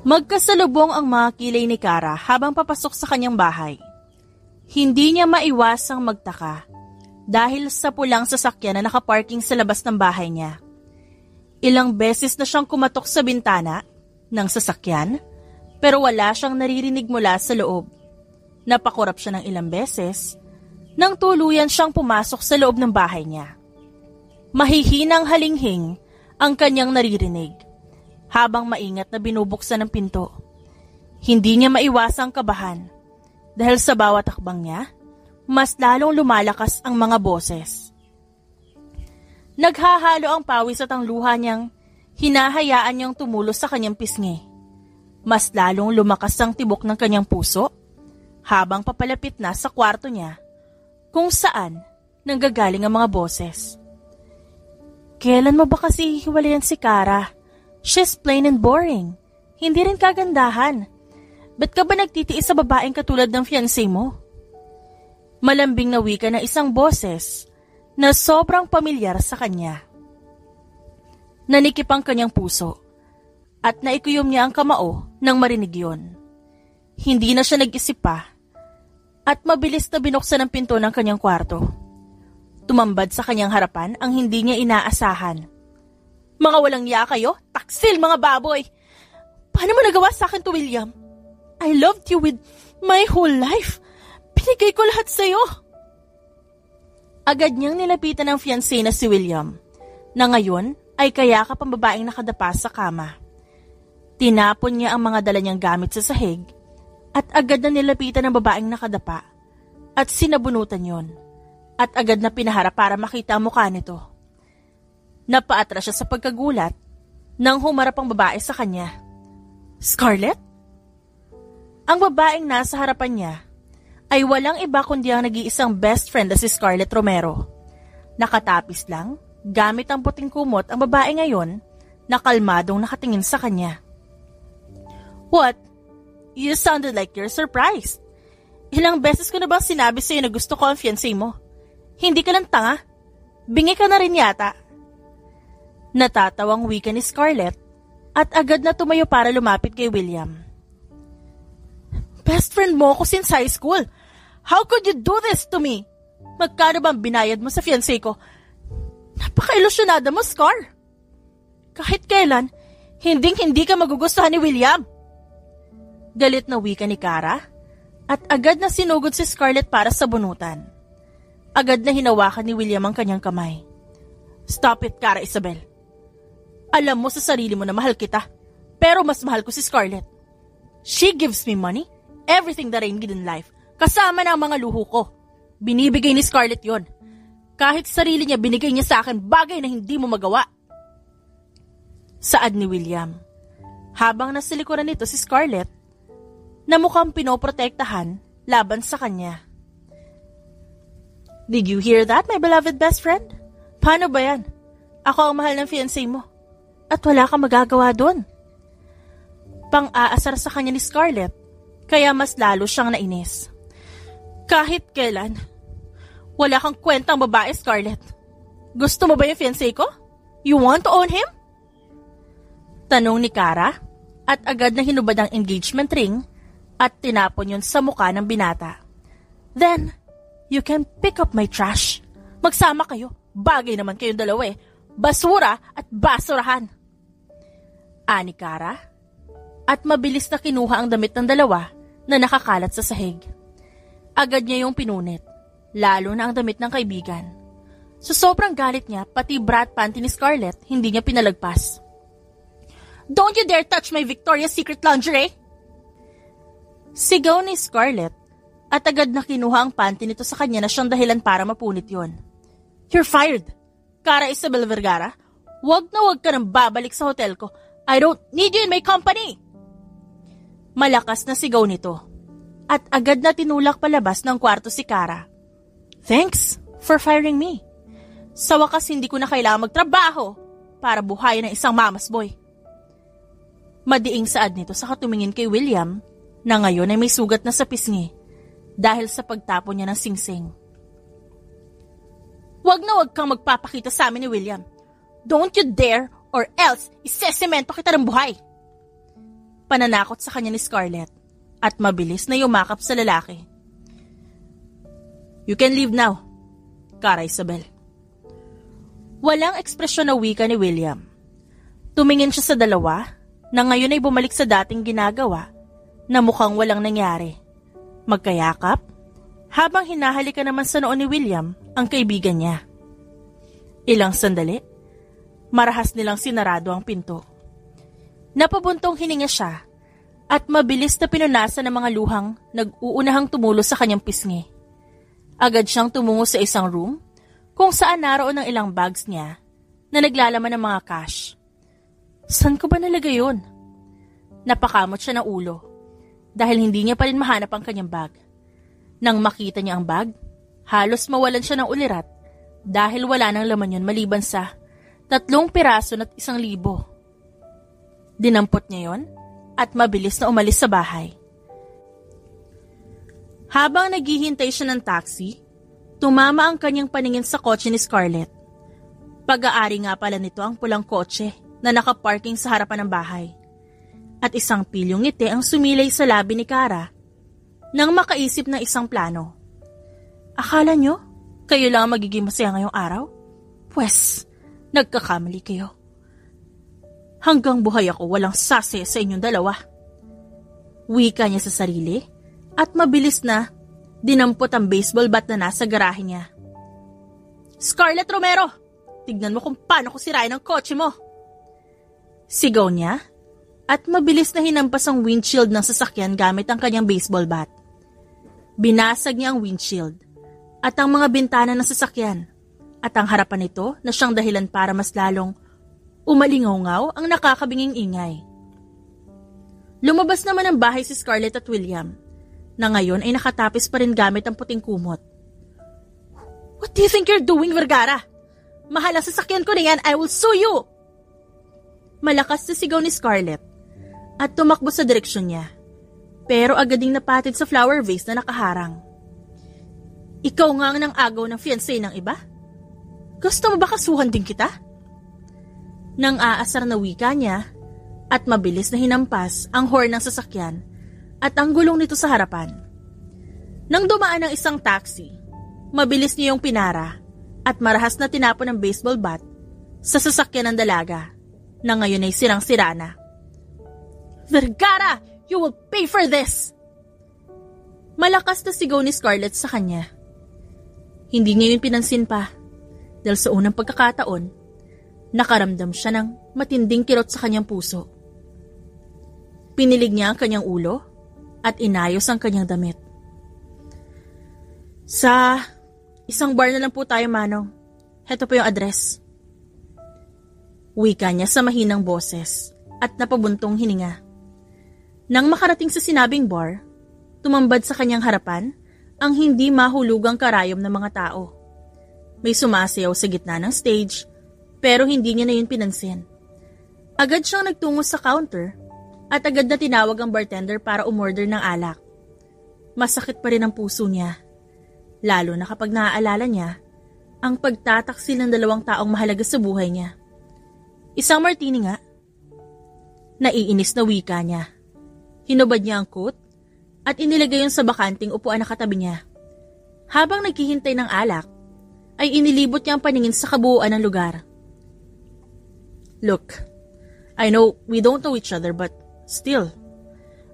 Magkasalubong ang mga kilay ni Kara habang papasok sa kanyang bahay. Hindi niya maiwasang magtaka dahil sa pulang sasakyan na nakaparking sa labas ng bahay niya. Ilang beses na siyang kumatok sa bintana ng sasakyan pero wala siyang naririnig mula sa loob. Napakurap siya ng ilang beses nang tuluyan siyang pumasok sa loob ng bahay niya. Mahihinang halinghing ang kanyang naririnig habang maingat na binubuksan ng pinto. Hindi niya maiwasang kabahan dahil sa bawat hakbang niya, mas lalong lumalakas ang mga boses. Naghahalo ang pawis at ang luha niyang hinahayaan niyang tumulos sa kanyang pisngi. Mas lalong lumakas ang tibok ng kanyang puso habang papalapit na sa kwarto niya kung saan nanggagaling ang mga boses. Kailan mo ba kasi hiwalayan si Kara? She's plain and boring. Hindi rin kagandahan. Ba't ka ba nagtitiis sa babaeng katulad ng fiancé mo? Malambing na wika ng isang boses na sobrang pamilyar sa kanya. Nanikip ang kanyang puso at naikuyom niya ang kamao nang marinig yun. Hindi na siya nag-isip pa at mabilis na binuksan ang pinto ng kanyang kwarto. Tumambad sa kanyang harapan ang hindi niya inaasahan. Mga walang iya kayo? Taksil mga baboy! Paano mo nagawa sa akin to, William? I loved you with my whole life. Pinigay ko lahat sa'yo. Agad niyang nilapitan ng fiancé na si William, na ngayon ay kayakap ang babaeng nakadapa sa kama. Tinapon niya ang mga dala niyang gamit sa sahig at agad na nilapitan ng babaeng nakadapa at sinabunutan yon at agad na pinaharap para makita ang mukha nito. Napaatras siya sa pagkagulat nang humarap ang babae sa kanya. Scarlett? Ang babaeng nasa harapan niya ay walang iba kundi ang nag-iisang best friend na si Scarlett Romero. Nakatapis lang, gamit ang puting kumot ang babae ngayon na kalmadong nakatingin sa kanya. What? You sounded like you're surprised. Ilang beses ko na bang sinabi sa'yo na gusto ko ang fiancé mo? Hindi ka lang tanga. Bingi ka na rin yata. Natatawang wika ni Scarlett at agad na tumayo para lumapit kay William. Best friend mo ako since high school. How could you do this to me? Magkano bang binayad mo sa fiancé ko? Napaka-ilusyonada mo, Scar. Kahit kailan, hindi ka magugustuhan ni William. Galit na wika ni Kara at agad na sinugod si Scarlett para sa bunutan. Agad na hinawakan ni William ang kanyang kamay. Stop it, Kara Isabel. Alam mo sa sarili mo na mahal kita, pero mas mahal ko si Scarlett. She gives me money, everything that I need in life, kasama na ang mga luho ko. Binibigay ni Scarlett yon. Kahit sarili niya binigay niya sa akin bagay na hindi mo magawa. Saad ni William. Habang nasa likuran nito si Scarlett, na mukhang pinoprotektahan laban sa kanya. Did you hear that, my beloved best friend? Paano ba yan? Ako ang mahal ng fiancé mo. At wala kang magagawa doon. Pang-aasar sa kanya ni Scarlett, kaya mas lalo siyang nainis. Kahit kailan, wala kang kwentang babae, Scarlett. Gusto mo ba yung fiancé ko? You want to own him? Tanong ni Kara at agad na hinubad ang engagement ring at tinapon yun sa mukha ng binata. Then, you can pick up my trash. Magsama kayo. Bagay naman kayong dalawa eh. Basura at basurahan. Ani Kara at mabilis na kinuha ang damit ng dalawa na nakakalat sa sahig. Agad niya yung pinunit, lalo na ang damit ng kaibigan. Sa sobrang galit niya, pati bra at panty ni Scarlett hindi niya pinalagpas. Don't you dare touch my Victoria's Secret lingerie! Sigaw ni Scarlett at agad na kinuha ang panty nito sa kanya na siyang dahilan para mapunit yon. You're fired! Kara Isabel Vergara, wag na wag ka nang babalik sa hotel ko. I don't need you in my company! Malakas na sigaw nito at agad na tinulak palabas ng kwarto si Kara. Thanks for firing me. Sa wakas hindi ko na kailangan magtrabaho para buhayin ng isang mama's boy. Madiing saad nito sa katumingin kay William na ngayon ay may sugat na sa pisngi dahil sa pagtapon niya ng singsing. Wag na wag kang magpapakita sa amin ni William. Don't you dare or else isesemento kita ng buhay. pananakot sa kanya ni Scarlett at mabilis na yumakap sa lalaki. "You can leave now, Cara Isabel." Walang ekspresyon na wika ni William. Tumingin siya sa dalawa na ngayon ay bumalik sa dating ginagawa na mukhang walang nangyari. Magkayakap habang hinahalikan naman sa noo ni William ang kaibigan niya. Ilang sandali, marahas nilang sinarado ang pinto. Napabuntong hininga siya at mabilis na pinunasan ng mga luhang nag-uunahang tumulo sa kanyang pisngi. Agad siyang tumungo sa isang room kung saan naroon ang ilang bags niya na naglalaman ng mga cash. Saan ko ba nalagay yun? Napakamot siya ng ulo dahil hindi niya pa rin mahanap ang kanyang bag. Nang makita niya ang bag, halos mawalan siya ng ulirat dahil wala nang laman yun maliban sa 3 piraso at 1,000. Dinampot niya yon at mabilis na umalis sa bahay. Habang naghihintay siya ng taxi, tumama ang kanyang paningin sa kotse ni Scarlett. Pag-aari nga pala nito ang pulang kotse na nakaparking sa harapan ng bahay. At isang pilyong ngiti ang sumilay sa labi ni Cara nang makaisip ng isang plano. Akala nyo, kayo lang ang magiging masaya ngayong araw? Pwes, nagkakamali kayo. Hanggang buhay ako walang sase sa inyong dalawa. Wika niya sa sarili at mabilis na dinampot ang baseball bat na nasa garahe niya. Scarlett Romero, tignan mo kung paano ko sirain ang kotse mo. Sigaw niya at mabilis na hinampas ang windshield ng sasakyan gamit ang kanyang baseball bat. Binasag niya ang windshield at ang mga bintana ng sasakyan at ang harapan nito na siyang dahilan para mas lalong umalingaw-ngaw ang nakakabinging ingay. Lumabas naman ng bahay si Scarlett at William na ngayon ay nakatapis pa rin gamit ang puting kumot. What do you think you're doing, Vergara? Mahal ang sasakyan ko na yan, I will sue you! Malakas na sigaw ni Scarlett at tumakbo sa direksyon niya, pero agad ding napatid sa flower vase na nakaharang. Ikaw nga ang nang-agaw ng fiancé ng iba? Gusto mo ba kasuhan din kita? Nang aasar na wika niya at mabilis na hinampas ang horn ng sasakyan at ang gulong nito sa harapan. Nang dumaan ang isang taxi, mabilis niya yung pinara at marahas na tinapon ng baseball bat sa sasakyan ng dalaga na ngayon ay sirang-sira na. Vergara, you will pay for this! Malakas na sigaw ni Scarlett sa kanya. Hindi niya yun pinansin pa dahil sa unang pagkakataon, nakaramdam siya ng matinding kirot sa kanyang puso. Pinilig niya ang kanyang ulo at inayos ang kanyang damit. Sa isang bar na lang po tayo, Manong. Heto po yung address. Wika niya sa mahinang boses at napabuntong hininga. Nang makarating sa sinabing bar, tumambad sa kanyang harapan ang hindi mahulugang karayom ng mga tao. May sumasayaw sa gitna ng stage pero hindi niya na yun pinansin. Agad siyang nagtungo sa counter at agad na tinawag ang bartender para umorder ng alak. Masakit pa rin ang puso niya, lalo na kapag naaalala niya ang pagtataksil ng 2 taong mahalaga sa buhay niya. Isang martini nga. Naiinis na wika niya. Hinubad niya ang coat at inilagay yun sa bakanting upuan na katabi niya. Habang naghihintay ng alak, ay inilibot niya ang paningin sa kabuuan ng lugar. Look, I know we don't know each other but still,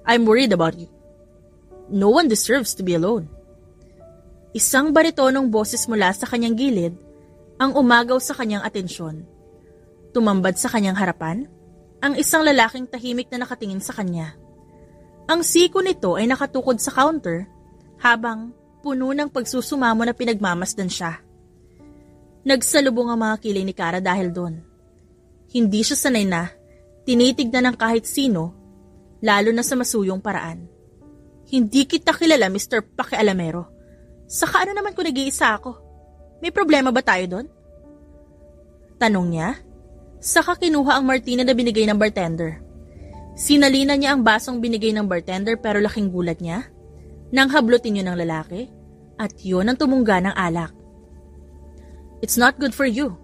I'm worried about you. No one deserves to be alone. Isang baritonong boses mula sa kanyang gilid ang umagaw sa kanyang atensyon. Tumambad sa kanyang harapan ang isang lalaking tahimik na nakatingin sa kanya. Ang siko nito ay nakatukod sa counter habang puno ng pagsusumamo na pinagmamasdan siya. Nagsalubong ang mga kilay ni Cara dahil doon. Hindi siya sanay na tinitignan ng kahit sino, lalo na sa masuyong paraan. Hindi kita kilala, Mr. Pakialamero. Saka ano naman kung nag-iisa ako? May problema ba tayo doon? Tanong niya, saka kinuha ang martini na binigay ng bartender. Sinalina niya ang basong binigay ng bartender pero laking gulat niya nang hablutin yun ng lalaki at yun ang tumungga ng alak. It's not good for you.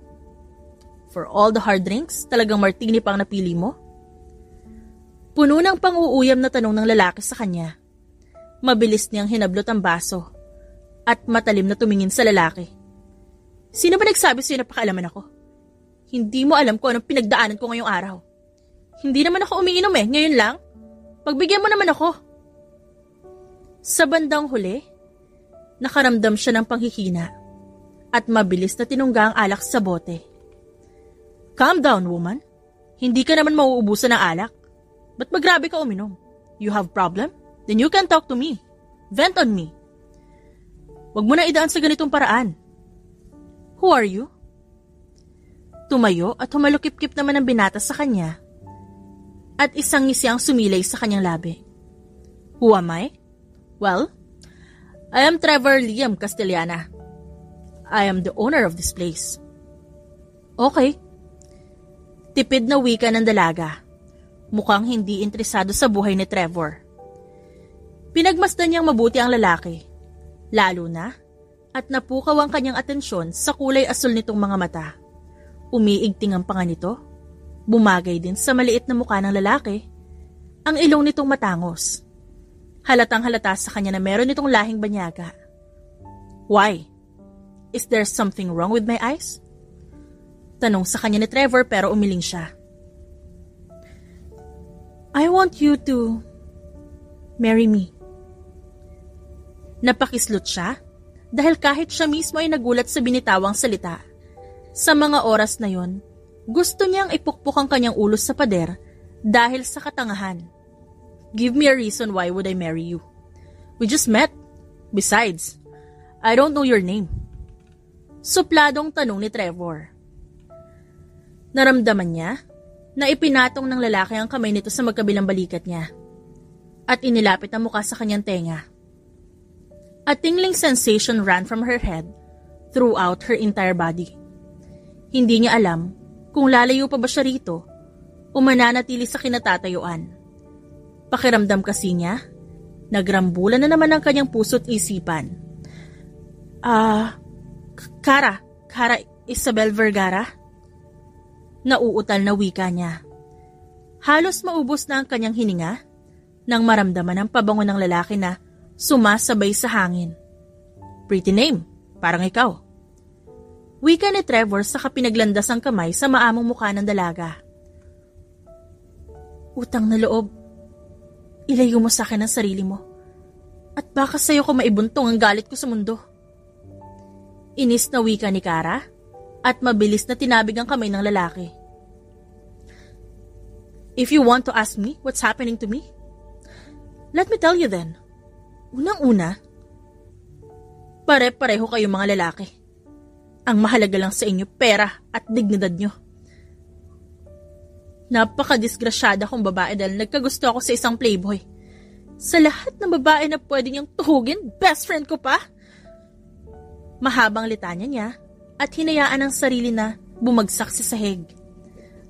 For all the hard drinks, talagang martini pa ang napili mo? Puno ng pang-uuyam na tanong ng lalaki sa kanya. Mabilis niyang hinablot ang baso at matalim na tumingin sa lalaki. Sino ba nagsabi sa'yo na pakialaman ako? Hindi mo alam kung anong pinagdaanan ko ngayong araw. Hindi naman ako umiinom ngayon lang. Pagbigyan mo naman ako. Sa bandang huli, nakaramdam siya ng panghihina at mabilis na tinungga ang alak sa bote. Calm down, woman. Hindi ka naman mauubusan ng alak. Ba't magrabe ka uminom? You have problem? Then you can talk to me. Vent on me. Huwag mo na idaan sa ganitong paraan. Who are you? Tumayo at humalukip-kip naman ang binata sa kanya at isang ngisi ang sumilay sa kanyang labi. Who am I? Well, I am Trevor Liam Castellana. I am the owner of this place. Okay. Tipid na wika ng dalaga. Mukhang hindi interesado sa buhay ni Trevor. Pinagmasdan niyang mabuti ang lalaki, lalo na at napukaw ang kanyang atensyon sa kulay asul nitong mga mata. Umiigting ang panga nito. Bumagay din sa maliit na mukha ng lalaki. Ang ilong nitong matangos. Halatang halata sa kanya na meron nitong lahing banyaga. Why? Is there something wrong with my eyes? Tanong sa kanya ni Trevor pero umiling siya. I want you to marry me. Napakislot siya dahil kahit siya mismo ay nagulat sa binitawang salita. Sa mga oras na yon, gusto niyang ipukpok ang kanyang ulo sa pader dahil sa katangahan. Give me a reason why would I marry you. We just met. Besides, I don't know your name. Supladong tanong ni Trevor. Naramdaman niya na ipinatong ng lalaki ang kamay nito sa magkabilang balikat niya at inilapit ang mukha sa kanyang tenga. A tingling sensation ran from her head throughout her entire body. Hindi niya alam kung lalayo pa ba siya rito o mananatili sa kinatatayuan. Pakiramdam kasi niya, nagrambulan na naman ang kanyang puso't isipan. Cara Isabel Vergara? Nauutal na wika niya. Halos maubos na ang kanyang hininga nang maramdaman ang pabango ng lalaki na sumasabay sa hangin. Pretty name, parang ikaw. Wika ni Trevor sa pinaglandas ang kamay sa maamong mukha ng dalaga. Utang na loob, ilayo mo sa akin ang sarili mo. At baka sa'yo ko maibuntong ang galit ko sa mundo. Inis na wika ni Cara at mabilis na tinabig ang kamay ng lalaki. If you want to ask me what's happening to me, let me tell you then. Unang-una, pare-pareho kayo mga lalaki. Ang mahalaga lang sa inyo pera at dignidad nyo. Napaka-disgrasyada kong babae dahil nagkagusto ako sa isang playboy. Sa lahat ng babae na pwede niyang tuhugin, best friend ko pa. Mahabang litanya niya at hinayaan ang sarili na bumagsak sa sahig.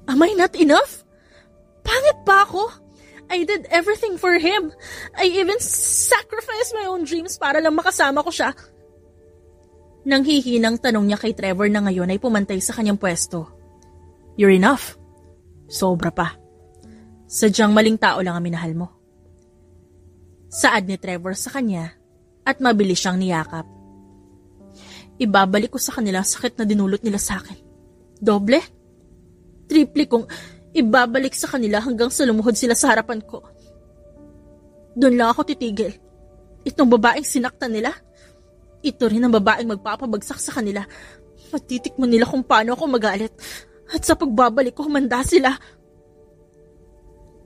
Am I not enough? Pangit pa ako? I did everything for him. I even sacrificed my own dreams para lang makasama ko siya. Nang hihinang tanong niya kay Trevor na ngayon ay pumantay sa kanyang pwesto. You're enough. Sobra pa. Sadyang maling tao lang ang minahal mo. Saad ni Trevor sa kanya at mabilis siyang niyakap. Ibabalik ko sa kanila ang sakit na dinulot nila sa akin. Doble? Triple kong ibabalik sa kanila hanggang sa lumuhod sila sa harapan ko. Doon lang ako titigil. Itong babaeng sinaktan nila, ito rin ang babaeng magpapabagsak sa kanila. Matitikman nila kung paano ako magalit. At sa pagbabalik ko, humanda sila.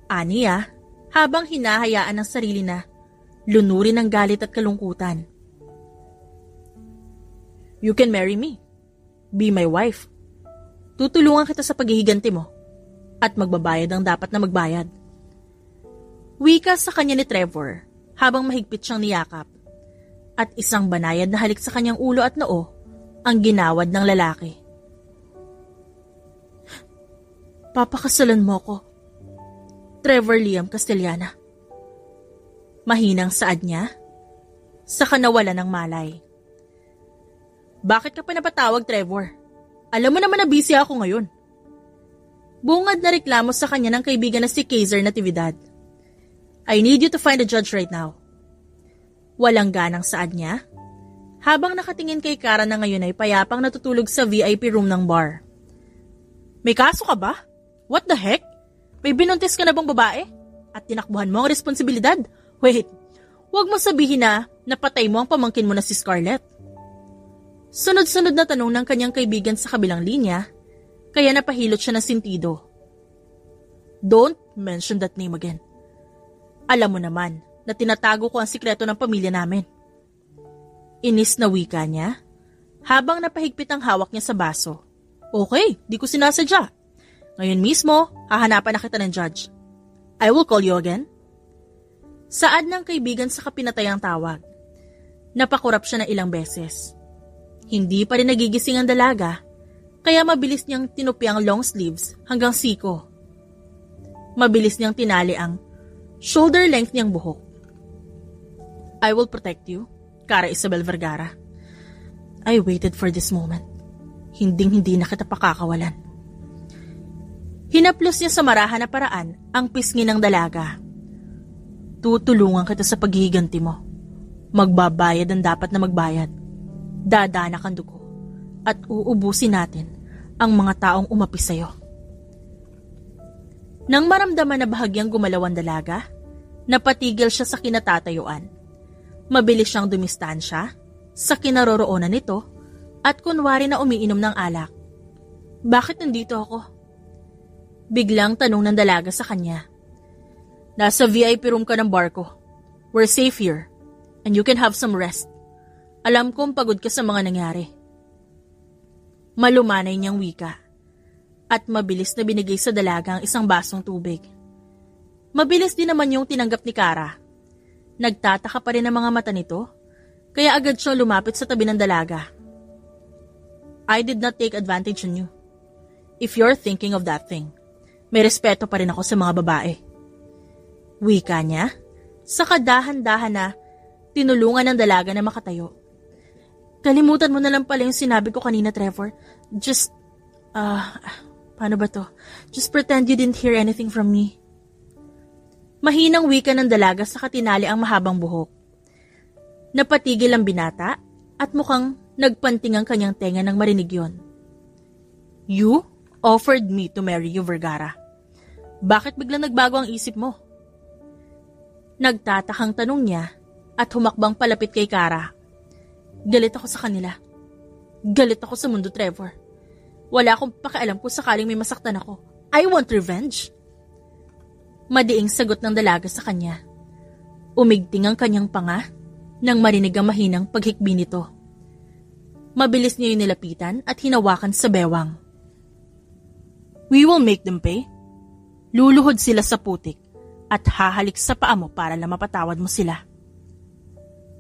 Aniya, habang hinahayaan ng sarili na lunurin ng galit at kalungkutan. You can marry me. Be my wife. Tutulungan kita sa paghihiganti mo. At magbabayad ang dapat na magbayad. Wika sa kanya ni Trevor habang mahigpit siyang niyakap. At isang banayad na halik sa kanyang ulo at noo ang ginawad ng lalaki. Papakasalan mo ko, Trevor Liam Castellana. Mahinang saad niya, saka nawala ng malay. Bakit ka pa napatawag, Trevor? Alam mo naman na busy ako ngayon. Bungad na reklamo sa kanya ng kaibigan na si Kaiser Natividad. I need you to find a judge right now. Walang ganang saad niya, habang nakatingin kay Kara na ngayon ay payapang natutulog sa VIP room ng bar. May kaso ka ba? What the heck? May binuntis ka na bang babae? At tinakbuhan mo ang responsibilidad? Wait, huwag mo sabihin na napatay mo ang pamangkin mo na si Scarlett. Sunod-sunod na tanong ng kanyang kaibigan sa kabilang linya, kaya napahilot siya ng sintido. Don't mention that name again. Alam mo naman na tinatago ko ang sikreto ng pamilya namin. Inis na wika niya, habang napahigpit ang hawak niya sa baso. Okay, di ko sinasadya. Ngayon mismo, hahanapan na kita ng judge. I will call you again. Saad ng kaibigan sa kapinatayang tawag. Napakurap siya na ilang beses. Hindi pa rin nagigising ang dalaga, kaya mabilis niyang tinupi ang long sleeves hanggang siko. Mabilis niyang tinali ang shoulder length niyang buhok. I will protect you, Kara Isabel Vergara. I waited for this moment. Hinding-hindi na kita pakakawalan. Hinaplos niya sa marahan na paraan ang pisngi ng dalaga. Tutulungan kita sa paghihiganti mo. Magbabayad ang dapat na magbayad. Dadanak ang dugo at uubusin natin ang mga taong umapi sa'yo. Nang maramdaman na bahagyang gumalaw ang dalaga, napatigil siya sa kinatatayuan. Mabilis siyang dumistansya sa kinaroroonan nito at kunwari na umiinom ng alak. Bakit nandito ako? Biglang tanong ng dalaga sa kanya. Nasa VIP room ka ng bar ko. We're safe here and you can have some rest. Alam kong pagod ka sa mga nangyari. Malumanay niyang wika at mabilis na binigay sa dalaga ang isang basong tubig. Mabilis din naman yung tinanggap ni Kara. Nagtataka pa rin ang mga mata nito, kaya agad siyang lumapit sa tabi ng dalaga. I did not take advantage on you. If you're thinking of that thing, may respeto pa rin ako sa mga babae. Wika niya, sa kadahan-dahan na tinulungan ng dalaga na makatayo. Kalimutan mo na lang pala yung sinabi ko kanina, Trevor. Just, paano ba to? Just pretend you didn't hear anything from me. Mahinang wika ng dalaga sa katinali ang mahabang buhok. Napatigil ang binata at mukhang nagpanting ang kanyang tenga nang marinig yon. You offered me to marry you, Vergara. Bakit biglang nagbago ang isip mo? Nagtatakang tanong niya at humakbang palapit kay Kara. Galit ako sa kanila. Galit ako sa mundo, Trevor. Wala akong pakialam kung sakaling may masaktan ako. I want revenge. Madiing sagot ng dalaga sa kanya. Umigting ang kanyang panga nang marinig ang mahinang paghikbi nito. Mabilis niya yung nilapitan at hinawakan sa bewang. We will make them pay. Luluhod sila sa putik at hahalik sa paa mo para lang mapatawad mo sila.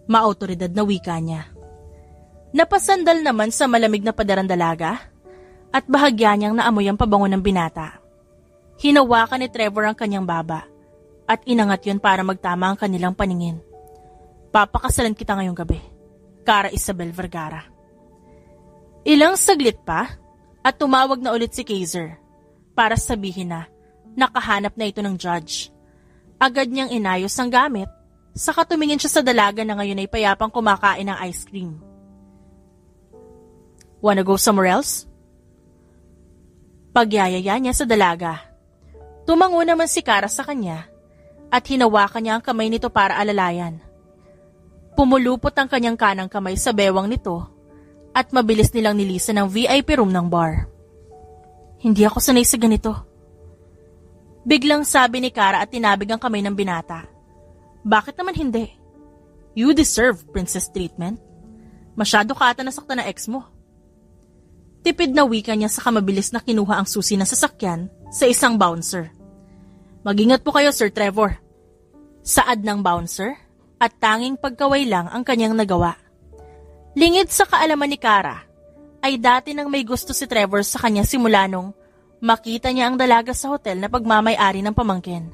Maautoridad na wika niya. Napasandal naman sa malamig na padarang dalaga at bahagya niyang naamoy ang pabango ng binata. Hinawakan ni Trevor ang kanyang baba at inangat yun para magtama ang kanilang paningin. Papakasalan kita ngayong gabi, Kara Isabel Vergara. Ilang saglit pa at tumawag na ulit si Kaiser para sabihin na nakahanap na ito ng judge. Agad niyang inayos ang gamit, saka tumingin siya sa dalaga na ngayon ay payapang kumakain ng ice cream. Wanna go somewhere else? Pagyayaya niya sa dalaga. Tumango naman si Kara sa kanya at hinawakan niya ang kamay nito para alalayan. Pumulupot ang kanyang kanang kamay sa bewang nito at mabilis nilang nilisan ang VIP room ng bar. Hindi ako sanay sa ganito. Biglang sabi ni Kara at tinabig ang kamay ng binata. Bakit naman hindi? You deserve princess treatment. Masyado ka ata nasaktan na ex mo. Tipid na wika niya sa kamabilis na kinuha ang susi ng sasakyan sa isang bouncer. Mag-ingat po kayo, Sir Trevor. Saad ng bouncer at tanging pagkaway lang ang kanyang nagawa. Lingid sa kaalaman ni Kara, ay dati nang may gusto si Trevor sa kanya simula nung makita niya ang dalaga sa hotel na pagmamay-ari ng pamangkin.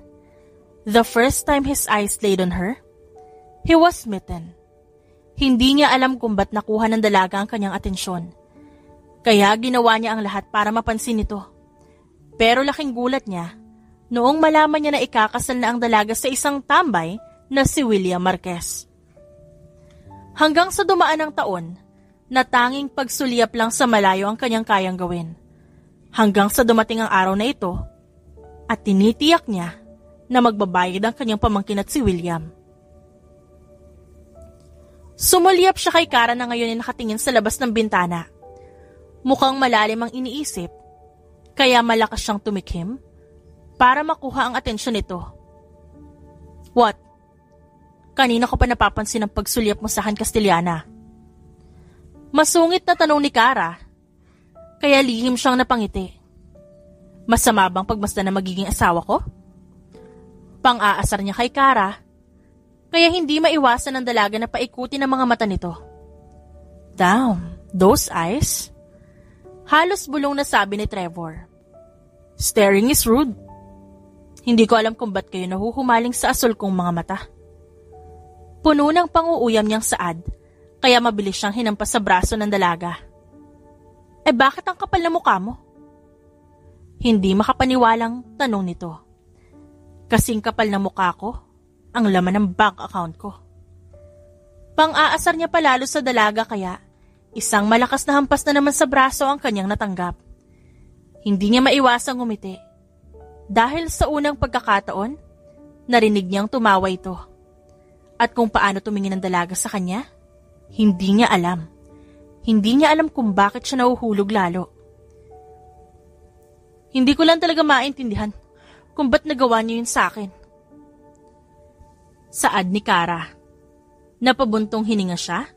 The first time his eyes laid on her, he was smitten. Hindi niya alam kung ba't nakuha ng dalaga ang kanyang atensyon. Kaya ginawa niya ang lahat para mapansin ito. Pero laking gulat niya noong malaman niya na ikakasal na ang dalaga sa isang tambay na si William Marquez. Hanggang sa dumaan ang taon, na tanging pagsulyap lang sa malayo ang kanyang kayang gawin. Hanggang sa dumating ang araw na ito, at tinitiyak niya na magbabayad ang kanyang pamangkin at si William. Sumulyap siya kay Kara na ngayon ay nakatingin sa labas ng bintana. Mukhang malalim ang iniisip, kaya malakas siyang tumikhim para makuha ang atensyon nito. What? Kanina ko pa napapansin ang pagsulyap mo sa akin, Castellana. Masungit na tanong ni Kara, kaya lihim siyang napangiti. Masama bang pagmasdan na magiging asawa ko? Pang-aasar niya kay Kara, kaya hindi maiwasan ng dalaga na paikutin ang mga mata nito. Damn, those eyes? Halos bulong na sabi ni Trevor. Staring is rude. Hindi ko alam kung ba't kayo nahuhumaling sa asul kong mga mata. Puno ng panguuyam niyang saad, kaya mabilis siyang hinampas sa braso ng dalaga. Bakit ang kapal na mukha mo? Hindi makapaniwalang tanong nito. Kasing kapal na mukha ko, ang laman ng bank account ko. Pang-aasar niya palalo sa dalaga kaya isang malakas na hampas na naman sa braso ang kanyang natanggap. Hindi niya maiwasang ngumiti. Dahil sa unang pagkakataon, narinig niyang tumawa ito. At kung paano tumingin ang dalaga sa kanya, hindi niya alam. Hindi niya alam kung bakit siya nahuhulog lalo. Hindi ko lang talaga maintindihan kung ba't nagawa niyo yun sa akin. Saad ni Kara. Napabuntong hininga siya,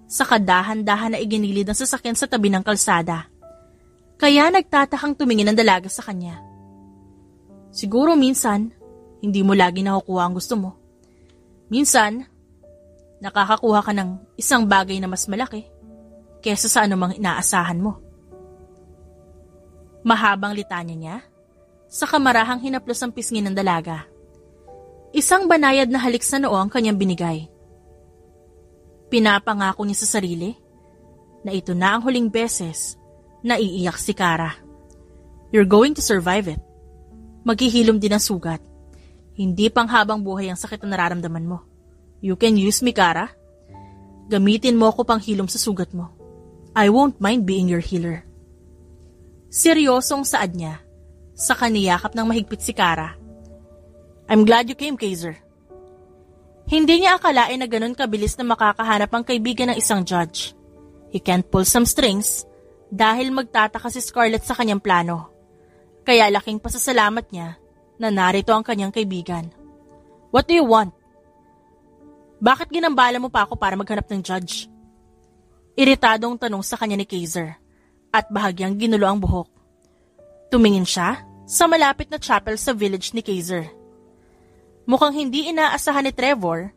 saka dahan-dahan na iginilid ang sasakyan sa tabi ng kalsada. Kaya nagtatakang tumingin ang dalaga sa kanya. Siguro minsan, hindi mo lagi nakukuha ang gusto mo. Minsan, nakakakuha ka ng isang bagay na mas malaki kesa sa anumang inaasahan mo. Mahabang litanya niya, sa kamarahang hinaplos ang pisngi ng dalaga. Isang banayad na halik sa noo ang kanyang binigay. Pinapangako niya sa sarili na ito na ang huling beses na iiyak si Kara. You're going to survive it. Maghihilom din ang sugat. Hindi pang habang buhay ang sakit na nararamdaman mo. You can use me, Kara. Gamitin mo ako pang hilom sa sugat mo. I won't mind being your healer. Seryosong saad niya, sa kaniyakap ng mahigpit si Kara. I'm glad you came, Kaiser. Hindi niya akalain na ganun kabilis na makakahanap ang kaibigan ng isang judge. He can't pull some strings dahil magtataka si Scarlett sa kanyang plano. Kaya laking pasasalamat niya na narito ang kanyang kaibigan. What do you want? Bakit ginambala mo pa ako para maghanap ng judge? Iritadong tanong sa kanya ni Kaiser at bahagyang ginulo ang buhok. Tumingin siya sa malapit na chapel sa village ni Kaiser. Mukhang hindi inaasahan ni Trevor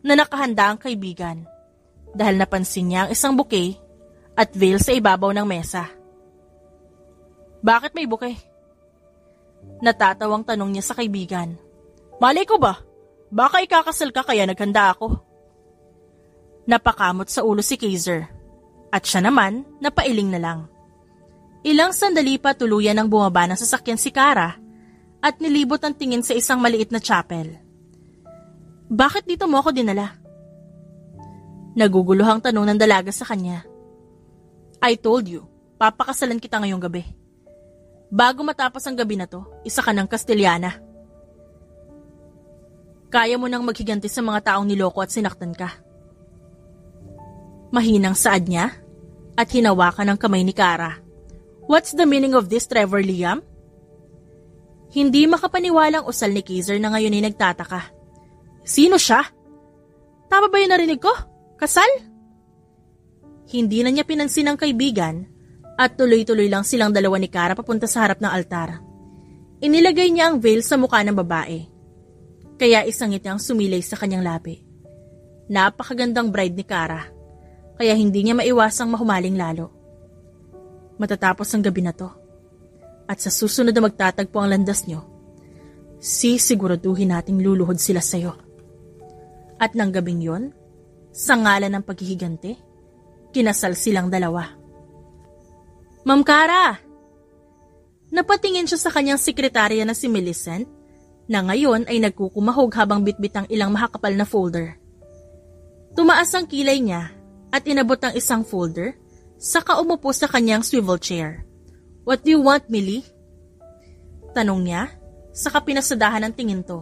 na nakahanda ang kaibigan dahil napansin niya ang isang bouquet at veil sa ibabaw ng mesa. Bakit may bouquet? Natatawang tanong niya sa kaibigan. Malay ko ba? Baka ikakasal ka kaya naghanda ako. Napakamot sa ulo si Kaiser at siya naman napailing na lang. Ilang sandali pa tuluyan ang bumaba ng sasakyan si Kara at nilibot ang tingin sa isang maliit na chapel. Bakit dito mo ako dinala? Naguguluhang tanong ng dalaga sa kanya. I told you, papakasalan kita ngayong gabi. Bago matapos ang gabi na to, isa ka ng Castellana. Kaya mo nang maghiganti sa mga taong niloko at sinaktan ka. Mahinang saad niya at hinawakan ang kamay ni Kara. What's the meaning of this, Trevor Liam? Hindi makapaniwalang usal ni Kaiser na ngayon ay nagtataka. Sino siya? Tama ba yung narinig ko? Kasal? Hindi na niya pinansin ang kaibigan at tuloy-tuloy lang silang dalawa ni Kara papunta sa harap ng altar. Inilagay niya ang veil sa mukha ng babae. Kaya isang ngiti ang sumilay sa kanyang labi. Napakagandang bride ni Kara, kaya hindi niya maiwasang mahumaling lalo. Matatapos ang gabi na to, at sa susunod na magtatagpo ang landas nyo, sisiguraduhin nating luluhod sila sa'yo. At ng gabing yon, sa ngalan ng paghihiganti, kinasal silang dalawa. Ma'am Kara! Napatingin siya sa kanyang sekretarya na si Millicent, na ngayon ay nagkukumahog habang bitbit ang ilang makakapal na folder. Tumaas ang kilay niya at inabot ang isang folder, saka umupo sa kanyang swivel chair. "What do you want, Millie?" Tanong niya, saka pinasadahan ang tingin to.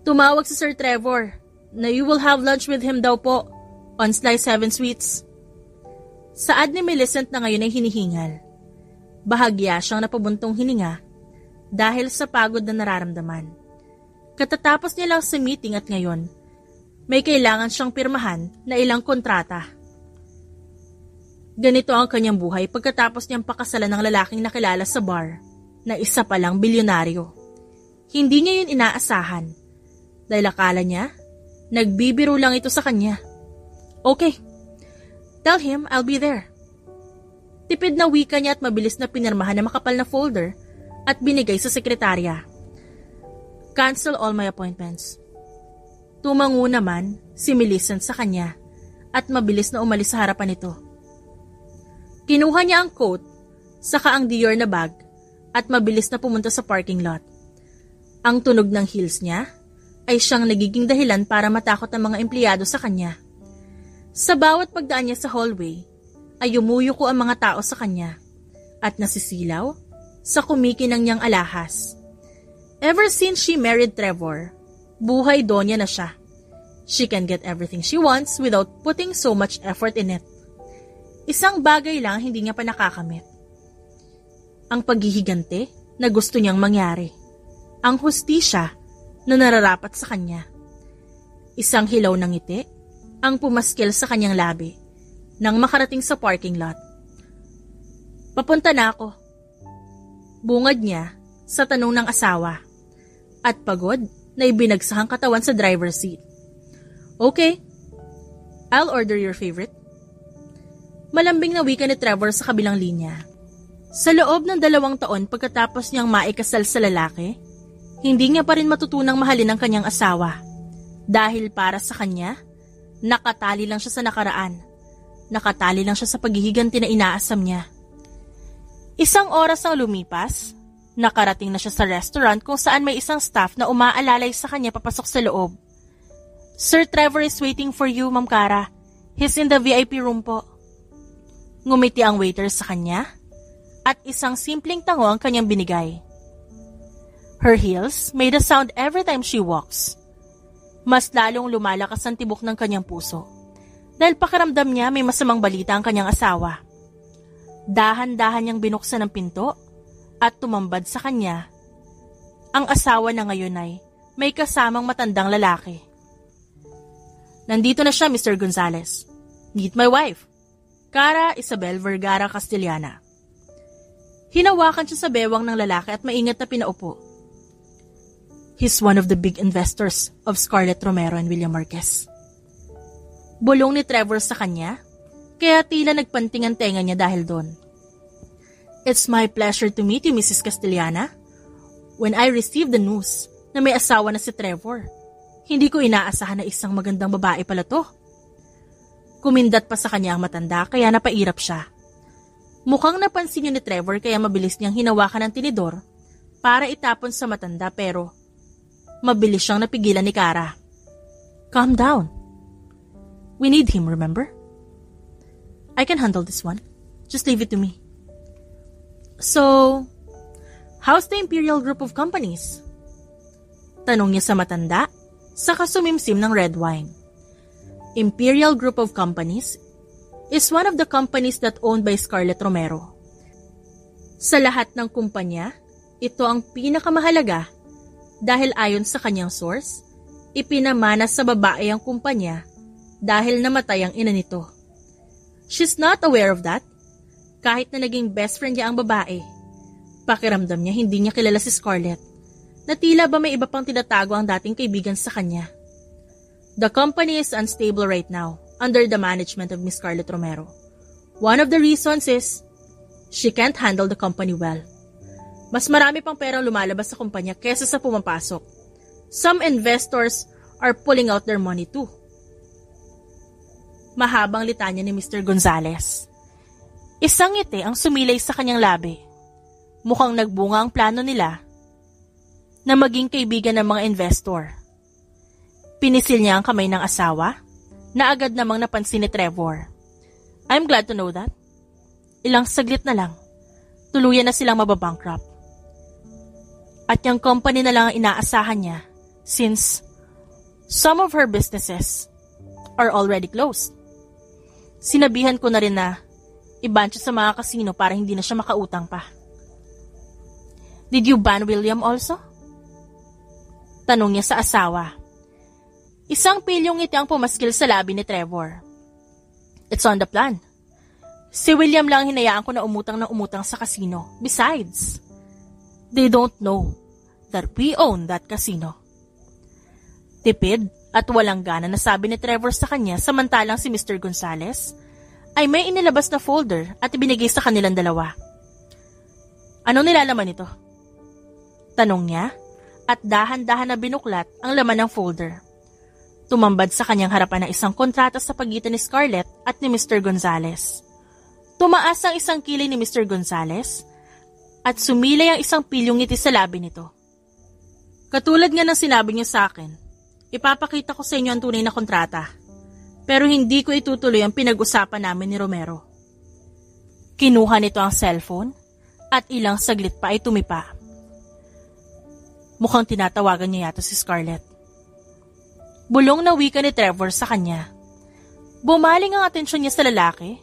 "Tumawag si Sir Trevor na you will have lunch with him daw po on Sly 7 Suites." Saad ni Millicent na ngayon ay hinihingal. Bahagya siyang napabuntong hininga dahil sa pagod na nararamdaman. Katatapos niya lang sa meeting at ngayon, may kailangan siyang pirmahan na ilang kontrata. Ganito ang kanyang buhay pagkatapos niyang pakasalan ng lalaking nakilala sa bar na isa palang bilyonaryo. Hindi niya yun inaasahan dahil akala niya nagbibiro lang ito sa kanya. "Okay, tell him I'll be there." Tipid na wika niya at mabilis na pinirmahan na makapal na folder at binigay sa sekretarya. "Cancel all my appointments." Tumango naman si Millicent sa kanya at mabilis na umalis sa harapan nito. Kinuha niya ang coat, saka ang Dior na bag at mabilis na pumunta sa parking lot. Ang tunog ng heels niya ay siyang nagiging dahilan para matakot ang mga empleyado sa kanya. Sa bawat pagdaan niya sa hallway, ay umuyuko ang mga tao sa kanya at nasisilaw sa kumikinang niyang alahas. Ever since she married Trevor, buhay donya na siya. She can get everything she wants without putting so much effort in it. Isang bagay lang hindi niya pa nakakamit. Ang paghihigante na gusto niyang mangyari. Ang hustisya na nararapat sa kanya. Isang hilaw ng ngiti ang pumaskil sa kanyang labi nang makarating sa parking lot. "Papunta na ako." Bungad niya sa tanong ng asawa at pagod na ibinagsahang katawan sa driver's seat. "Okay, I'll order your favorite." Malambing na wika ni Trevor sa kabilang linya. Sa loob ng 2 taon pagkatapos niyang maikasal sa lalaki, hindi niya pa rin matutunang mahalin ang kanyang asawa. Dahil para sa kanya, nakatali lang siya sa nakaraan. Nakatali lang siya sa paghihiganti na inaasam niya. Isang oras ang lumipas, nakarating na siya sa restaurant kung saan may isang staff na umaalalay sa kanya papasok sa loob. "Sir Trevor is waiting for you, Ma'am Cara. He's in the VIP room po." Ngumiti ang waiter sa kanya at isang simpleng tango ang kanyang binigay. Her heels made a sound every time she walks. Mas lalong lumalakas ang tibok ng kanyang puso. Dahil pakiramdam niya may masamang balita ang kanyang asawa. Dahan-dahan niyang binuksan ang pinto at tumambad sa kanya. Ang asawa na ngayon ay may kasamang matandang lalaki. "Nandito na siya, Mr. Gonzales. Meet my wife, Cara Isabel Vergara Castellana." Hinawakan siya sa bewang ng lalaki at maingat na pinaupo. "He's one of the big investors of Scarlett Romero and William Marquez." Bulong ni Trevor sa kanya, kaya tila nagpanting ang tenga niya dahil doon. "It's my pleasure to meet you, Mrs. Castellana. When I received the news na may asawa na si Trevor, hindi ko inaasahan na isang magandang babae pala to." Kumindat pa sa kanya ang matanda kaya napairap siya. Mukhang napansin niya ni Trevor kaya mabilis niyang hinawakan ang tinidor para itapon sa matanda pero mabilis siyang napigilan ni Cara. "Calm down. We need him, remember? I can handle this one. Just leave it to me." "So, how's the Imperial Group of Companies?" Tanong niya sa matanda, saka sumimsim ng red wine. Imperial Group of Companies is one of the companies that owned by Scarlett Romero. Sa lahat ng kumpanya, ito ang pinakamahalaga dahil ayon sa kanyang source, ipinamana sa babae ang kumpanya dahil namatay ang ina nito. She's not aware of that. Kahit na naging best friend niya ang babae, pakiramdam niya hindi niya kilala si Scarlett, na tila ba may iba pang tinatago ang dating kaibigan sa kanya. The company is unstable right now under the management of Miss Scarlett Romero. One of the reasons is she can't handle the company well. Mas marami pang perang lumalabas sa kumpanya kesa sa pumapasok. Some investors are pulling out their money too. Mahabang litanya ni Mr. Gonzales. Isang ngiti ang sumilay sa kanyang labi. mukhang nagbunga ang plano nila na maging kaibigan ng mga investor. Pinisil niya ang kamay ng asawa na agad namang napansin ni Trevor. I'm glad to know that. Ilang saglit na lang, tuluyan na silang mababankrupt. At yung company na lang ang inaasahan niya since some of her businesses are already closed. Sinabihan ko na rin na iban siya sa mga kasino para hindi na siya makautang pa. Did you ban William also? Tanong niya sa asawa. Isang pilyong ngiti ang pumaskil sa labi ni Trevor. It's on the plan. Si William lang hinayaan ko na umutang sa kasino. Besides, they don't know that we own that casino. Tipid at walang gana na sabi ni Trevor sa kanya samantalang si Mr. Gonzales ay may inilabas na folder at ibinigay sa kanilang dalawa. Anong nilalaman ito? Tanong niya at dahan-dahan na binuklat ang laman ng folder. Tumambad sa kanyang harapan ng isang kontrata sa pagitan ni Scarlett at ni Mr. Gonzales. Tumaas ang isang kilay ni Mr. Gonzales at sumilay ang isang pilyong ngiti sa labi nito. Katulad nga ng sinabi niya sa akin, ipapakita ko sa inyo ang tunay na kontrata, pero hindi ko itutuloy ang pinag-usapan namin ni Romero. Kinuha nito ang cellphone at ilang saglit pa ay tumipa. Mukhang tinatawagan niya yata si Scarlett. Bulong na wika ni Trevor sa kanya. Bumaling ang atensyon niya sa lalaki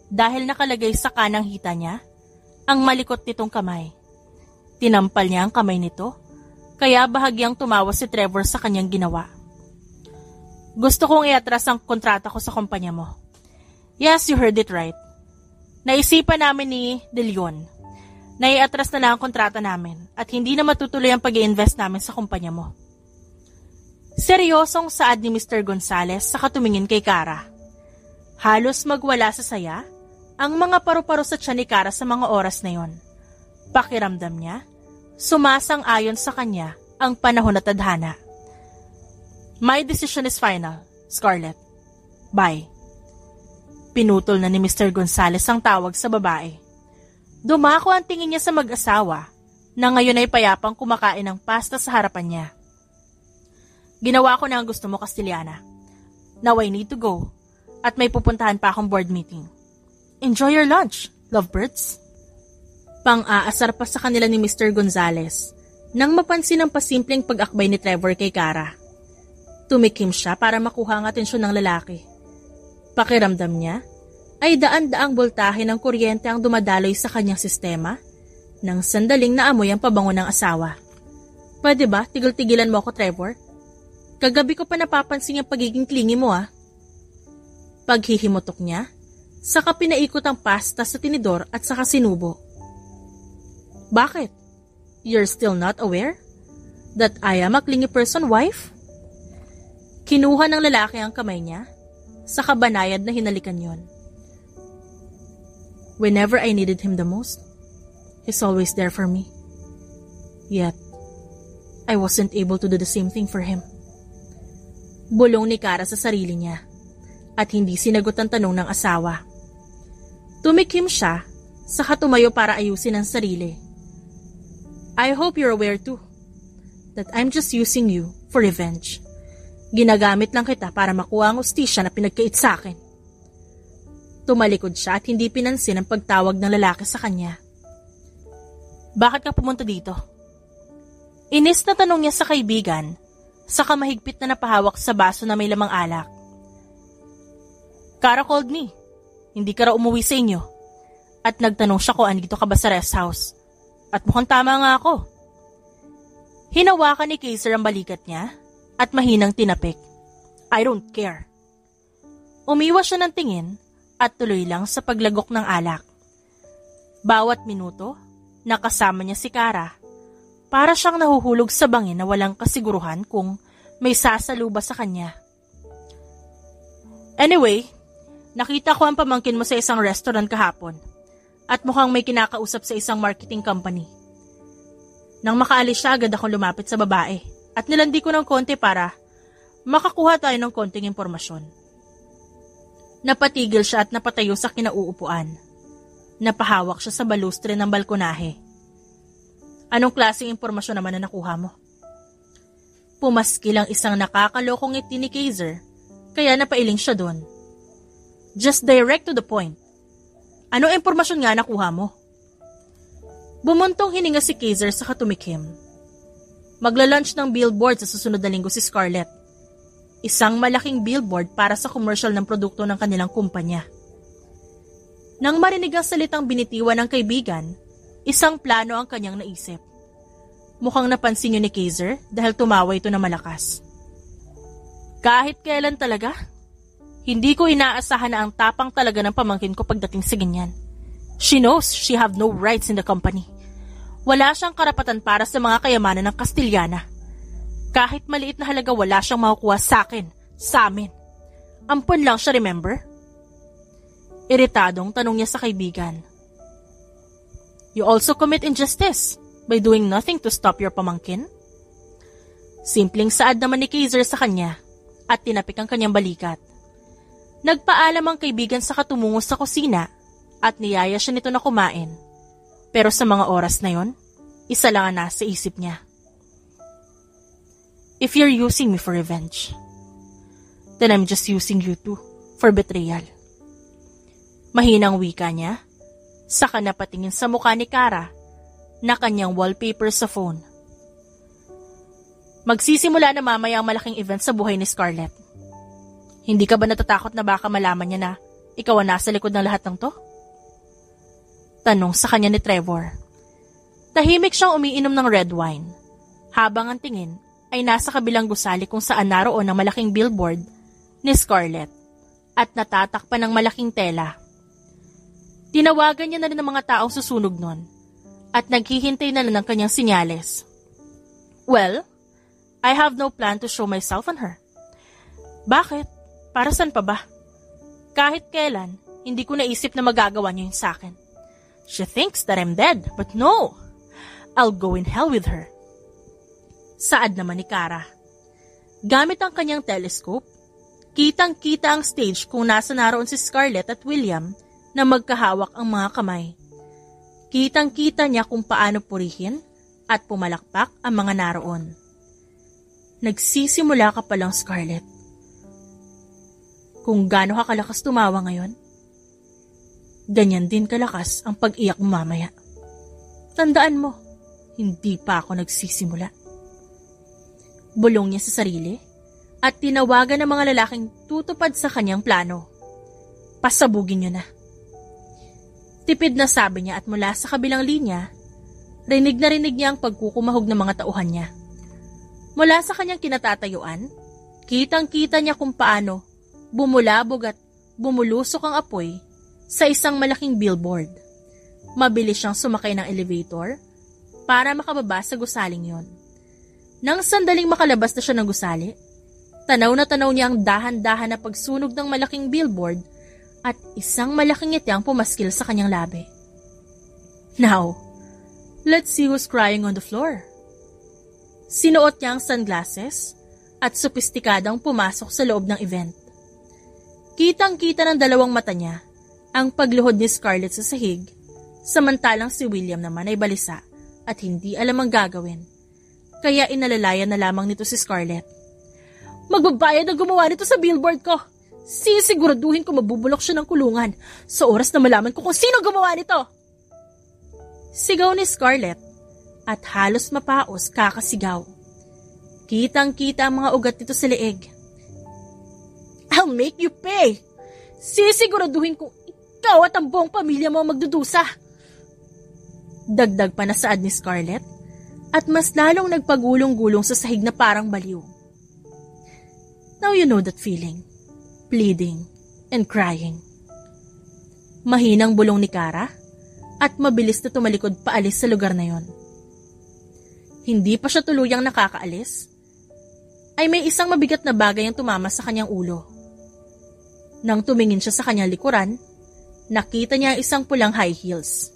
dahil nakalagay sa kanang hita niya ang malikot nitong kamay. Tinampal niya ang kamay nito kaya bahagyang tumawa si Trevor sa kanyang ginawa. Gusto kong iatras ang kontrata ko sa kumpanya mo. Yes, you heard it right. Naisipan namin ni De Leon na iatras na lang ang kontrata namin at hindi na matutuloy ang pag-i-invest namin sa kumpanya mo. Seryosong saad ni Mr. Gonzales sa katumingin kay Kara. Halos magwala sa saya ang mga paru-paro sa tiyan ni Kara sa mga oras na yon. Pakiramdam niya, sumasang-ayon sa kanya ang panahon at tadhana. My decision is final, Scarlett. Bye. Pinutol na ni Mr. Gonzales ang tawag sa babae. Dumako ang tingin niya sa mag-asawa na ngayon ay payapang kumakain ng pasta sa harapan niya. Ginawa ko na ang gusto mo, Castellana. Now I need to go at may pupuntahan pa akong board meeting. Enjoy your lunch, lovebirds. Pang-aasar pa sa kanila ni Mr. Gonzales nang mapansin ang pasimpleng pag-akbay ni Trevor kay Kara. Tumikim siya para makuha ang atensyon ng lalaki. Pakiramdam niya ay daan-daang boltahe ng kuryente ang dumadaloy sa kanyang sistema nang sandaling naamoy ang pabango ng asawa. Pwede ba tigil-tigilan mo ako, Trevor? Kagabi ko pa napapansin yung pagiging clingy mo Paghihimutok niya, saka pinaikot ang pasta sa tinidor at saka sinubo. Bakit? You're still not aware that I am a clingy person, wife? Kinuha ng lalaki ang kamay niya, saka banayad na hinalikan yon. Whenever I needed him the most, he's always there for me. Yet, I wasn't able to do the same thing for him. Bulong ni Kara sa sarili niya at hindi sinagot ang tanong ng asawa. Tumikim siya, saka tumayo para ayusin ang sarili. I hope you're aware too that I'm just using you for revenge. Ginagamit lang kita para makuha ang ustisya na pinagkait sa akin. Tumalikod siya at hindi pinansin ang pagtawag ng lalaki sa kanya. Bakit ka pumunta dito? Inis na tanong niya sa kaibigan, saka mahigpit na napahawak sa baso na may lamang alak. Kara called me. Hindi ka raw umuwi sa inyo. At nagtanong siya kung andito ka ba sa rest house. At mukhang tama nga ako. Hinawakan ni Kaiser ang balikat niya at mahinang tinapik. I don't care. Umiwas siya ng tingin at tuloy lang sa paglagok ng alak. Bawat minuto, nakasama niya si Kara. Para siyang nahuhulog sa bangin na walang kasiguruhan kung may sasaluba sa kanya. Anyway, nakita ko ang pamangkin mo sa isang restaurant kahapon at mukhang may kinakausap sa isang marketing company. Nang makaalis siya, agad akong lumapit sa babae at nilandi ko ng konti para makakuha tayo ng konting impormasyon. Napatigil siya at napatayo sa kinauupuan. Napahawak siya sa balustre ng balkonahe. Anong klaseng impormasyon naman na nakuha mo? Pumaskil ang isang nakakalokong ngiti ni Kaiser, kaya napailing siya doon. Just direct to the point. Anong impormasyon nga nakuha mo? Bumuntong hininga si Kaiser sa katumikim. Magla-launch ng billboard sa susunod na linggo si Scarlett. Isang malaking billboard para sa commercial ng produkto ng kanilang kumpanya. Nang marinig ang salitang binitiwan ng kaibigan, isang plano ang kanyang naisip. Mukhang napansin niyo ni Kaiser dahil tumawa ito na malakas. Kahit kailan talaga, hindi ko inaasahan na ang tapang talaga ng pamangkin ko pagdating sa ganyan. She knows she have no rights in the company. Wala siyang karapatan para sa mga kayamanan ng Kastiliana. Kahit maliit na halaga wala siyang makukuha sa akin, sa amin. Ampon lang siya, remember? Iritadong tanong niya sa kaibigan. You also commit injustice by doing nothing to stop your pamangkin? Simpleng saad naman ni Kaiser sa kanya at tinapik ang kanyang balikat. Nagpaalam ang kaibigan sa katumungo sa kusina at niyaya siya nito na kumain. Pero sa mga oras na yon, isa lang ang nasa isip niya. If you're using me for revenge, then I'm just using you too for betrayal. Mahinang wika niya, saka napatingin sa mukha ni Kara na kanyang wallpaper sa phone. Magsisimula na mamaya ang malaking event sa buhay ni Scarlett. Hindi ka ba natatakot na baka malaman niya na ikaw ang nasa likod ng lahat ng to? Tanong sa kanya ni Trevor. Tahimik siyang umiinom ng red wine, habang ang tingin ay nasa kabilang gusali kung saan naroon ang malaking billboard ni Scarlett at natatakpan ng malaking tela. Tinawagan niya na rin ang mga taong susunog nun at naghihintay na rin ng kanyang sinyales. Well, I have no plan to show myself on her. Bakit? Para saan pa ba? Kahit kailan, hindi ko naisip na magagawa niya yun sa akin. She thinks that I'm dead, but no! I'll go in hell with her. Saad naman ni Kara. Gamit ang kanyang telescope, kitang-kita ang stage kung nasa naroon si Scarlett at William na magkahawak ang mga kamay. Kitang-kita niya kung paano purihin at pumalakpak ang mga naroon. Nagsisimula ka palang, Scarlett. Kung gaano ka kalakas tumawa ngayon, ganyan din kalakas ang pag-iyak mo mamaya. Tandaan mo, hindi pa ako nagsisimula. Bulong niya sa sarili at tinawagan ng mga lalaking tutupad sa kanyang plano. Pasabugin niyo na. Tipid na sabi niya at mula sa kabilang linya, rinig na rinig niya ang pagkukumahog ng mga tauhan niya. Mula sa kanyang kinatatayuan, kitang-kita niya kung paano bumulabog at bumulusok ang apoy sa isang malaking billboard. Mabilis siyang sumakay ng elevator para makababa sa gusaling yon. Nang sandaling makalabas na siya ng gusali, tanaw na tanaw niya ang dahan-dahan na pagsunog ng malaking billboard at isang malaking ngiti ang pumaskil sa kanyang labi. Now, let's see who's crying on the floor. Sinuot niya ang sunglasses at sopistikadang pumasok sa loob ng event. Kitang-kita ng dalawang mata niya ang pagluhod ni Scarlett sa sahig, samantalang si William naman ay balisa at hindi alam ang gagawin. Kaya inalalayan na lamang nito si Scarlett. Magbabayad ang gumawa nito sa billboard ko. Sisiguraduhin ko mabubulok siya ng kulungan sa oras na malaman ko kung sino gumawa nito. Sigaw ni Scarlett at halos mapaos kakasigaw. Kitang-kita ang mga ugat nito sa leeg. I'll make you pay. Sisiguraduhin kong ikaw at ang buong pamilya mo magdudusa. Dagdag pa na saad ni Scarlett at mas lalong nagpagulong-gulong sa sahig na parang baliw. Now you know that feeling. Pleading and crying. Mahinang bulong ni Kara at mabilis na tumalikod paalis sa lugar na yon. Hindi pa siya tuluyang nakakaalis, ay may isang mabigat na bagay ang tumama sa kanyang ulo. Nang tumingin siya sa kanyang likuran, nakita niya isang pulang high heels.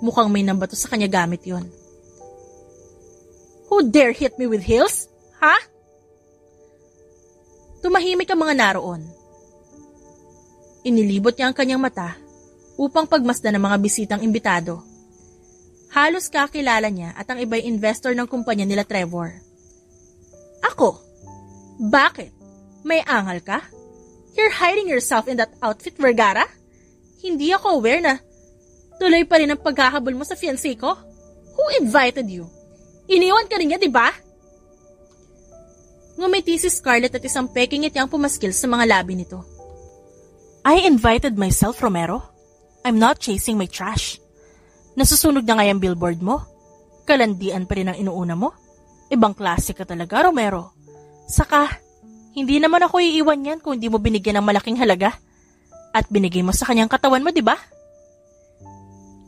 Mukhang may nambato sa kanya gamit yon. Who dare hit me with heels? Ha? Tumahimik ang mga naroon. Inilibot niya ang kanyang mata upang pagmasdan ng mga bisitang imbitado. Halos kakilala niya at ang iba'y investor ng kumpanya nila Trevor. Ako? Bakit? May angal ka? You're hiding yourself in that outfit, Vergara? Hindi ako aware na tuloy pa rin ang paghahabol mo sa fiancé ko. Who invited you? Iniwan ka rin niya, di ba? Ngumiti si Scarlett at isang peking ngiti ang pumaskil sa mga labi nito. I invited myself, Romero. I'm not chasing my trash. Nasusunog na nga yung billboard mo. Kalandian pa rin ang inuuna mo. Ibang klase ka talaga, Romero. Saka, hindi naman ako iiwan yan kung hindi mo binigyan ng malaking halaga. At binigay mo sa kanyang katawan mo, di ba?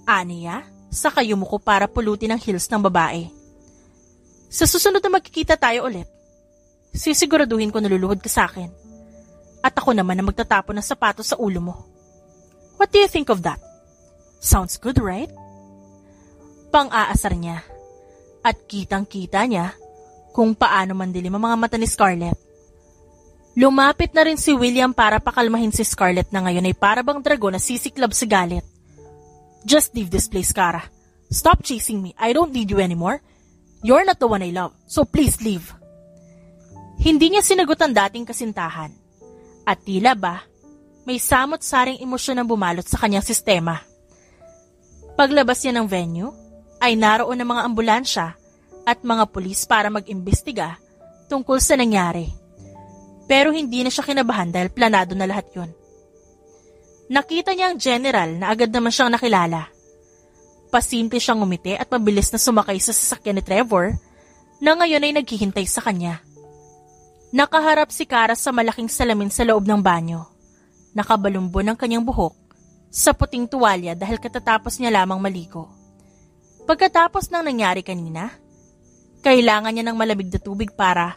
Aniya, saka yumuko para pulutin ang heels ng babae. Sa susunod na magkikita tayo ulit, sisiguraduhin ko naluluhod ka sa akin. At ako naman na magtatapon ng sapatos sa ulo mo. What do you think of that? Sounds good, right? Pang-aasar niya. At kitang-kita niya kung paano mandilim ang mga mata ni Scarlett. Lumapit na rin si William para pakalmahin si Scarlett na ngayon ay parabang dragon na sisiklab sa galit. Just leave this place, Kara. Stop chasing me. I don't need you anymore. You're not the one I love, so please leave. Hindi niya sinagot ang dating kasintahan. At tila ba, may samot-saring emosyon ang bumalot sa kanyang sistema. Paglabas niya ng venue, ay naroon ang mga ambulansya at mga pulis para mag-imbestiga tungkol sa nangyari. Pero hindi na siya kinabahan dahil planado na lahat yun. Nakita niya ang general na agad naman siyang nakilala. Pasimple siyang ngumiti at mabilis na sumakay sa sasakyan ni Trevor na ngayon ay naghihintay sa kanya. Nakaharap si Kara sa malaking salamin sa loob ng banyo. Nakabalumbo ng kanyang buhok sa puting tuwalya dahil katatapos niya lamang maligo. Pagkatapos ng nangyari kanina, kailangan niya ng malamig na tubig para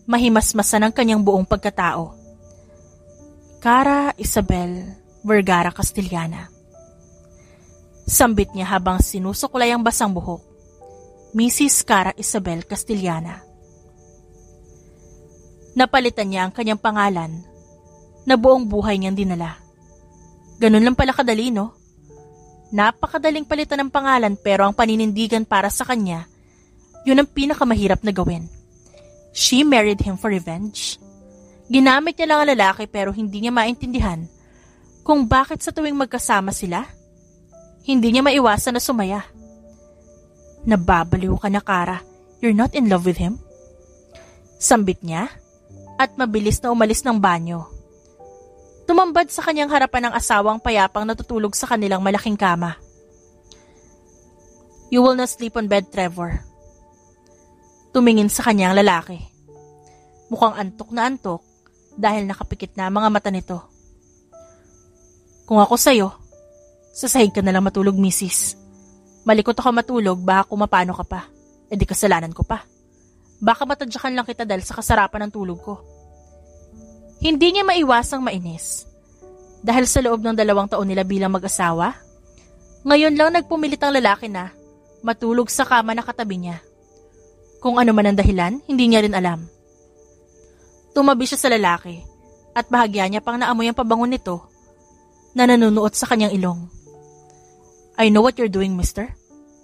mahimasmasan ang kanyang buong pagkatao. Kara Isabel Vergara Castillana. Sambit niya habang sinusuklay ang basang buhok. Mrs. Kara Isabel Castillana. Napalitan niya ang kanyang pangalan na buong buhay niyang dinala. Ganun lang pala kadali, no? Napakadaling palitan ng pangalan pero ang paninindigan para sa kanya, yun ang pinakamahirap na gawin. She married him for revenge. Ginamit niya lang ang lalaki pero hindi niya maintindihan kung bakit sa tuwing magkasama sila, hindi niya maiwasan na sumaya. Nababaliw ka na, Kara. You're not in love with him? Sambit niya at mabilis na umalis ng banyo. Tumambad sa kanyang harapan ng asawang payapang natutulog sa kanilang malaking kama. You will not sleep on bed, Trevor. Tumingin sa kanyang lalaki. Mukhang antok na antok dahil nakapikit na ang mga mata nito. Kung ako sa'yo, sasahig ka na lang matulog, misis. Malikot ako matulog, baka kumapano ka pa. E di kasalanan ko pa. Baka matadyakan lang kita dahil sa kasarapan ng tulog ko. Hindi niya maiwasang mainis. Dahil sa loob ng 2 taon nila bilang mag-asawa, ngayon lang nagpumilit ang lalaki na matulog sa kama na katabi niya. Kung ano man ang dahilan, hindi niya rin alam. Tumabi siya sa lalaki at bahagya niya pang naamoy ang pabango nito na nanunuot sa kanyang ilong. I know what you're doing, mister.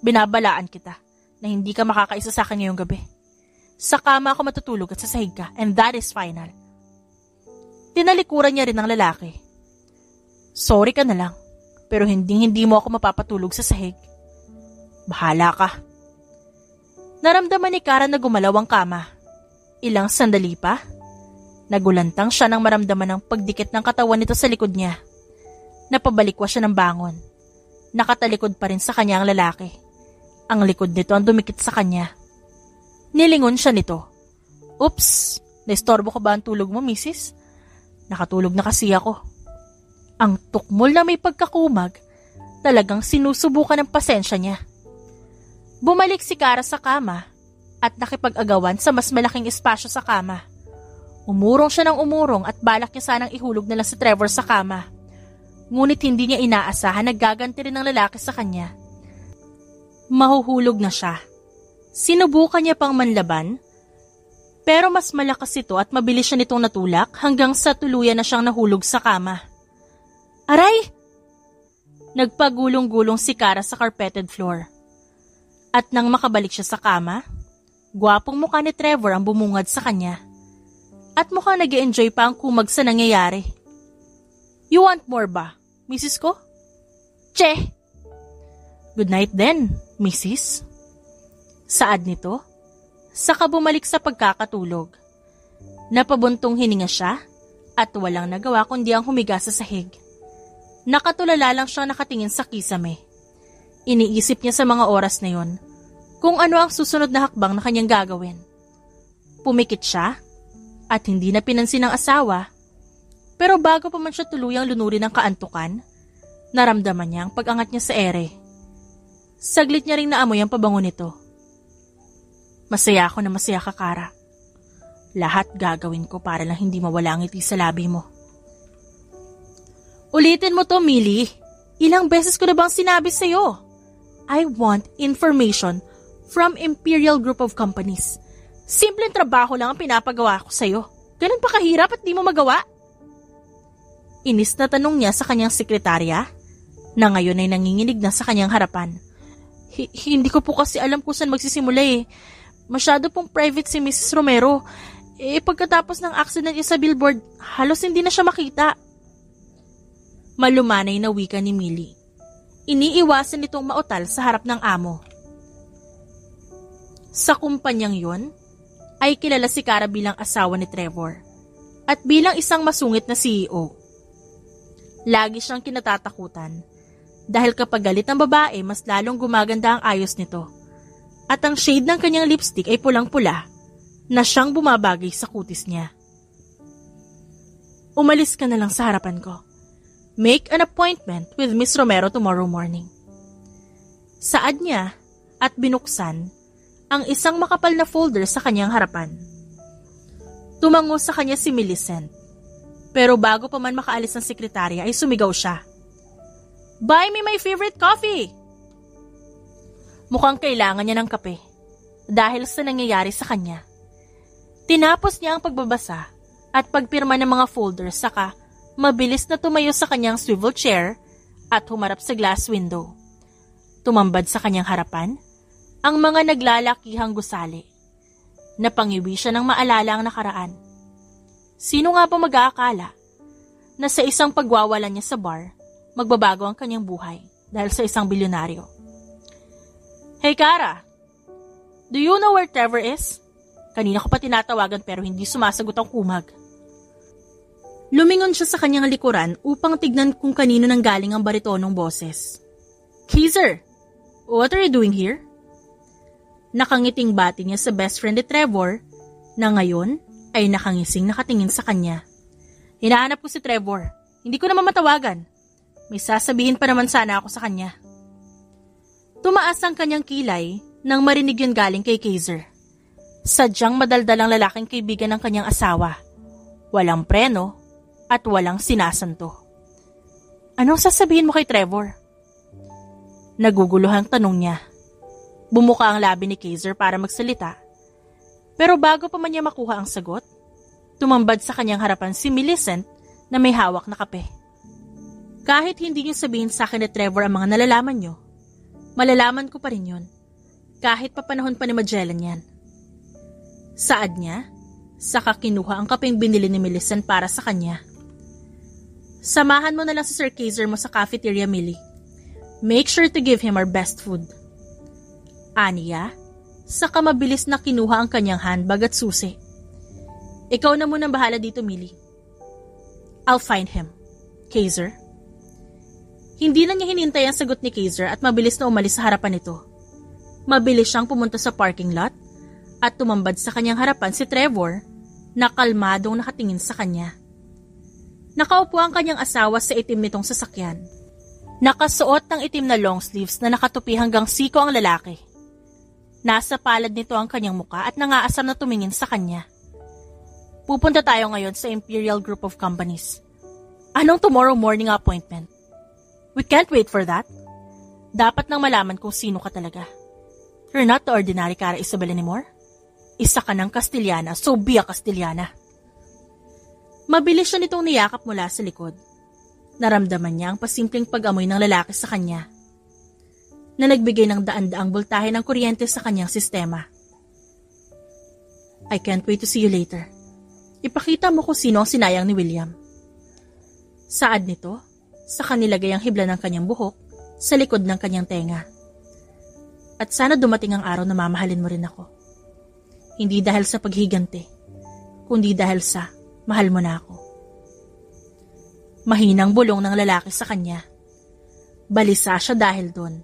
Binabalaan kita na hindi ka makakaisa sa akin ngayong gabi. Sa kama ako matutulog at sasahig ka, and that is final. Tinalikuran niya rin ang lalaki. Sorry ka na lang, pero hindi mo ako mapapatulog sa sahig. Bahala ka. Naramdaman ni Kara na gumalaw ang kama. Ilang sandali pa, nagulantang siya nang maramdaman ang pagdikit ng katawan nito sa likod niya. Napabalikwa siya ng bangon. Nakatalikod pa rin sa kanya ang lalaki. Ang likod nito ang dumikit sa kanya. Nilingon siya nito. Oops, naistorbo ko ba ang tulog mo, misis? Nakatulog na kasi ako. Ang tukmol na may pagkakumag, talagang sinusubukan ng pasensya niya. Bumalik si Kara sa kama at nakipag-agawan sa mas malaking espasyo sa kama. Umurong siya ng umurong at balak niya sanang ihulog na lang si Trevor sa kama. Ngunit hindi niya inaasahan na gaganti rin ng lalaki sa kanya. Mahuhulog na siya. Sinubukan niya pang manlaban, pero mas malakas ito at mabilis siya nitong natulak hanggang sa tuluyan na siyang nahulog sa kama. Aray! Nagpagulong-gulong si Kara sa carpeted floor. At nang makabalik siya sa kama, gwapong mukha ni Trevor ang bumungad sa kanya. At mukhang nag-e-enjoy pa ang kumag sa nangyayari. You want more ba, Mrs. ko? Che! Good night then, Mrs. Saad nito, saka bumalik sa pagkakatulog. Napabuntong hininga siya at walang nagawa kundi ang humiga sa sahig. Nakatulala lang siyang nakatingin sa kisame. Iniisip niya sa mga oras na yon kung ano ang susunod na hakbang na kanyang gagawin. Pumikit siya at hindi na pinansin ng asawa, pero bago pa man siya tuluyang lunurin ng kaantukan, naramdaman niya ang pag-angat niya sa ere. Saglit niya ring naamoy ang pabango nito. Masaya ako na masaya ka, Kara. Lahat gagawin ko para lang hindi mawala ang ngiti sa labi mo. Ulitin mo to, Millie. Ilang beses ko na bang sinabi sa'yo? I want information from Imperial Group of Companies. Simpleng trabaho lang ang pinapagawa ko sa'yo. Ganun pa kahirap at di mo magawa? Inis na tanong niya sa kanyang sekretarya, na ngayon ay nanginginig na sa kanyang harapan. Hindi ko po kasi alam kung saan magsisimula eh. Masyado pong private si Mrs. Romero. Pagkatapos ng accident sa billboard, halos hindi na siya makita. Malumanay na wika ni Millie. Iniiwasan nitong mautal sa harap ng amo. Sa kumpanyang yon, ay kilala si Kara bilang asawa ni Trevor at bilang isang masungit na CEO. Lagi siyang kinatatakutan dahil kapag galit ang babae, mas lalong gumaganda ang ayos nito. At ang shade ng kanyang lipstick ay pulang-pula na siyang bumabagay sa kutis niya. Umalis ka na lang sa harapan ko. Make an appointment with Miss Romero tomorrow morning. Saad niya at binuksan ang isang makapal na folder sa kanyang harapan. Tumango sa kanya si Millicent. Pero bago pa man makaalis ang sekretarya ay sumigaw siya. Buy me my favorite coffee! Mukhang kailangan niya ng kape dahil sa nangyayari sa kanya. Tinapos niya ang pagbabasa at pagpirma ng mga folders saka mabilis na tumayo sa kanyang swivel chair at humarap sa glass window. Tumambad sa kanyang harapan ang mga naglalakihang gusali. Napangiwi siya ng maalala ang nakaraan. Sino nga ba mag-aakala na sa isang pagwawalan niya sa bar, magbabago ang kanyang buhay dahil sa isang bilyonaryo? Hey Kara, do you know where Trevor is? Kanina ko pa tinatawagan pero hindi sumasagot ang kumag. Lumingon siya sa kanyang likuran upang tignan kung kanino nang galing ang baritonong boses. Kaiser, what are you doing here? Nakangiting bati niya sa best friend ni Trevor na ngayon ay nakangising nakatingin sa kanya. Hinahanap ko si Trevor. Hindi ko naman matawagan. May sasabihin pa naman sana ako sa kanya. Tumaas ang kanyang kilay nang marinig yun galing kay Kaiser. Sadyang madaldalang lalaking kaibigan ng kanyang asawa. Walang preno at walang sinasanto. Anong sasabihin mo kay Trevor? Naguguluhang tanong niya. Bumuka ang labi ni Kaiser para magsalita. Pero bago pa man niya makuha ang sagot, tumambad sa kanyang harapan si Millicent na may hawak na kape. Kahit hindi niyo sabihin sa akin ni Trevor ang mga nalalaman niyo, malalaman ko pa rin yun. Kahit papanahon pa ni Magellan yan. Saad niya, saka kinuha ang kapeng binili ni Millicent para sa kanya. Samahan mo na lang si Sir Kaiser mo sa cafeteria, Millie. Make sure to give him our best food. Aniya, saka mabilis na kinuha ang kanyang handbag at susi. Ikaw na munang bahala dito, Millie. I'll find him. Kaiser. Hindi na niya hinintay ang sagot ni Kaiser at mabilis na umalis sa harapan nito. Mabilis siyang pumunta sa parking lot at tumambad sa kanyang harapan si Trevor na kalmadong nakatingin sa kanya. Nakaupo ang kanyang asawa sa itim nitong sasakyan. Nakasuot ng itim na long sleeves na nakatupi hanggang siko ang lalaki. Nasa palad nito ang kanyang muka at nangaasar na tumingin sa kanya. Pupunta tayo ngayon sa Imperial Group of Companies. Anong tomorrow morning appointment? We can't wait for that. Dapat nang malaman kung sino ka talaga. You're not the ordinary Kara Isabel anymore. Isa ka ng Kastiliana, so be a Kastiliana. Mabilis siya nitong niyakap mula sa likod. Naramdaman niya ang pasimpleng pag-amoy ng lalaki sa kanya. na nagbigay ng daan-daang boltahe ng kuryente sa kanyang sistema. I can't wait to see you later. Ipakita mo kung sino ang sinayang ni William. Saad nito, sa kanilagay ang hibla ng kanyang buhok sa likod ng kanyang tenga. At sana dumating ang araw na mamahalin mo rin ako. Hindi dahil sa paghigante, kundi dahil sa mahal mo na ako. Mahinang bulong ng lalaki sa kanya. Balisa siya dahil doon.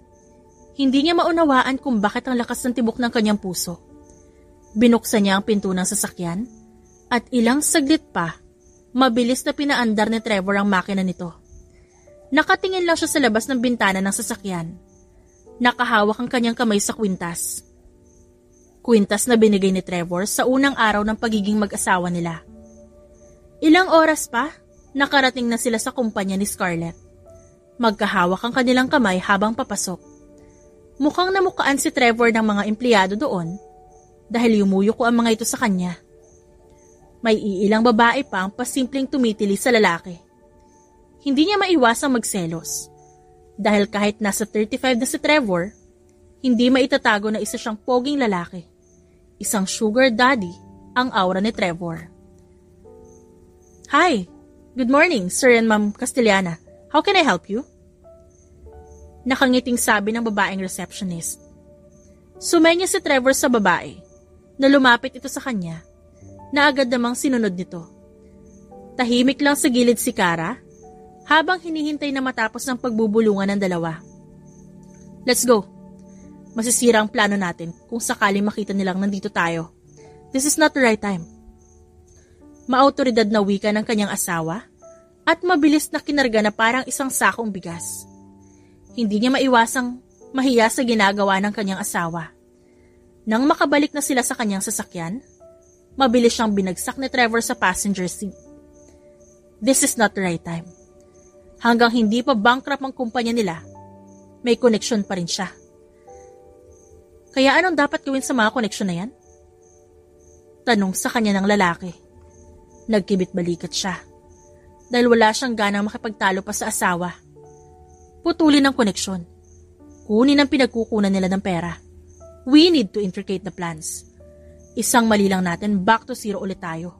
Hindi niya maunawaan kung bakit ang lakas ng tibok ng kanyang puso. Binuksan niya ang pinto ng sasakyan at ilang saglit pa, mabilis na pinaandar ni Trevor ang makina nito. Nakatingin lang siya sa labas ng bintana ng sasakyan. Nakahawak ang kanyang kamay sa kwintas. Kwintas na binigay ni Trevor sa unang araw ng pagiging mag-asawa nila. Ilang oras pa, nakarating na sila sa kumpanya ni Scarlett. Magkahawak ang kanilang kamay habang papasok. Mukhang namukaan si Trevor ng mga empleyado doon dahil yumuyuko ang mga ito sa kanya. May iilang babae pa ang pasimpleng tumitili sa lalaki. Hindi niya maiwasang magselos dahil kahit nasa 35 na si Trevor, hindi maitatago na isa siyang poging lalaki. Isang sugar daddy ang aura ni Trevor. Hi! Good morning, Sir and Ma'am Castellana. How can I help you? Nakangiting sabi ng babaeng receptionist. Sumenya si Trevor sa babae na lumapit ito sa kanya na agad namang sinunod nito. Tahimik lang sa gilid si Kara habang hinihintay na matapos ng pagbubulungan ng dalawa. Let's go. Masisira ang plano natin kung sakaling makita nilang nandito tayo. This is not the right time. Maautoridad na wika ng kanyang asawa at mabilis na kinarga na parang isang sakong bigas. Hindi niya maiwasang mahiya sa ginagawa ng kanyang asawa. Nang makabalik na sila sa kanyang sasakyan, mabilis siyang binagsak ni Trevor sa passenger seat. This is not the right time. Hanggang hindi pa bankrupt ang kumpanya nila, may koneksyon pa rin siya. Kaya anong dapat gawin sa mga koneksyon na yan? Tanong sa kanya ng lalaki. Nagkibit-balikat siya dahil wala siyang ganang makipagtalo pa sa asawa. Putulin ang koneksyon. Kunin ang pinagkukunan nila ng pera. We need to intricate the plans. Isang mali lang natin, back to zero ulit tayo.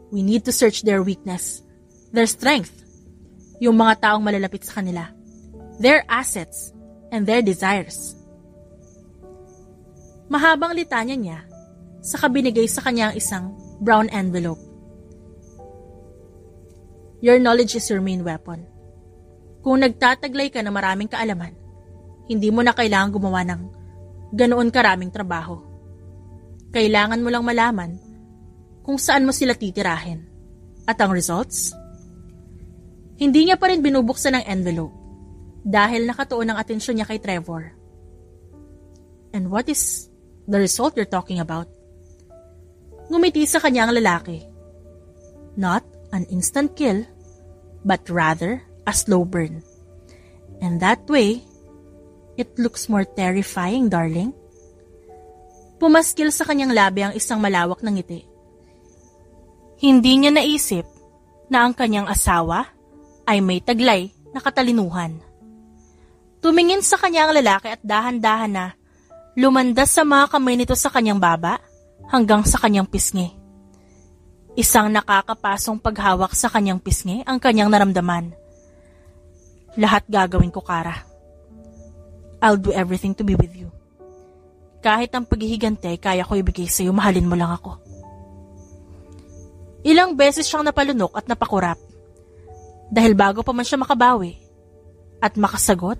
We need to search their weakness, their strength, yung mga taong malalapit sa kanila, their assets, and their desires. Mahabang litanya niya, saka binigay sa kanya ang isang brown envelope. Your knowledge is your main weapon. Kung nagtataglay ka ng maraming kaalaman, hindi mo na kailangan gumawa ng ganoon karaming trabaho. Kailangan mo lang malaman kung saan mo sila titirahin. At ang results? Hindi niya pa rin binubuksan ang envelope dahil nakatuon ang atensyon niya kay Trevor. And what is the result you're talking about? Ngumiti sa kanya ang lalaki. Not an instant kill, but rather a slow burn. And that way, it looks more terrifying, darling. Pumaskil sa kanyang labi ang isang malawak na ngiti. Hindi niya naisip na ang kanyang asawa ay may taglay na katalinuhan. Tumingin sa kanya ang lalaki at dahan-dahan na lumandas sa mga kamay nito sa kanyang baba hanggang sa kanyang pisngi. Isang nakakapasong paghawak sa kanyang pisngi ang kanyang naramdaman. Lahat gagawin ko, Kara. I'll do everything to be with you. Kahit ang paghihigante, kaya ko ibigay sa'yo, mahalin mo lang ako. Ilang beses siyang napalunok at napakurap. Dahil bago pa man siya makabawi at makasagot,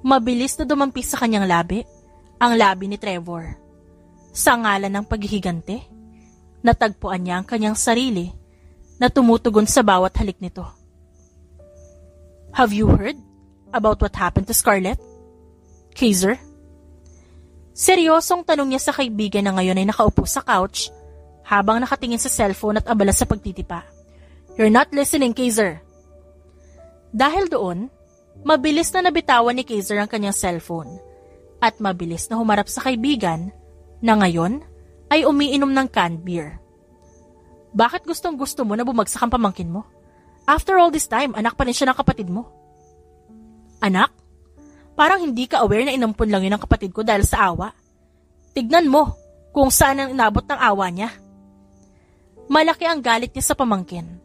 mabilis na dumampi sa kanyang labi ang labi ni Trevor. Sa ngalan ng paghihigante, natagpuan niya ang kanyang sarili na tumutugon sa bawat halik nito. Have you heard about what happened to Scarlett? Kaiser? Seryosong tanong niya sa kaibigan na ngayon ay nakaupo sa couch habang nakatingin sa cellphone at abala sa pagtitipa. You're not listening, Kaiser. Dahil doon, mabilis na nabitawan ni Kaiser ang kanyang cellphone at mabilis na humarap sa kaibigan na ngayon ay umiinom ng canned beer. Bakit gustong gusto mo na bumagsak ang pamangkin mo? After all this time, anak pa rin siya ng kapatid mo. Anak? Parang hindi ka aware na inampun lang yun ng kapatid ko dahil sa awa. Tignan mo kung saan ang inabot ng awa niya. Malaki ang galit niya sa pamangkin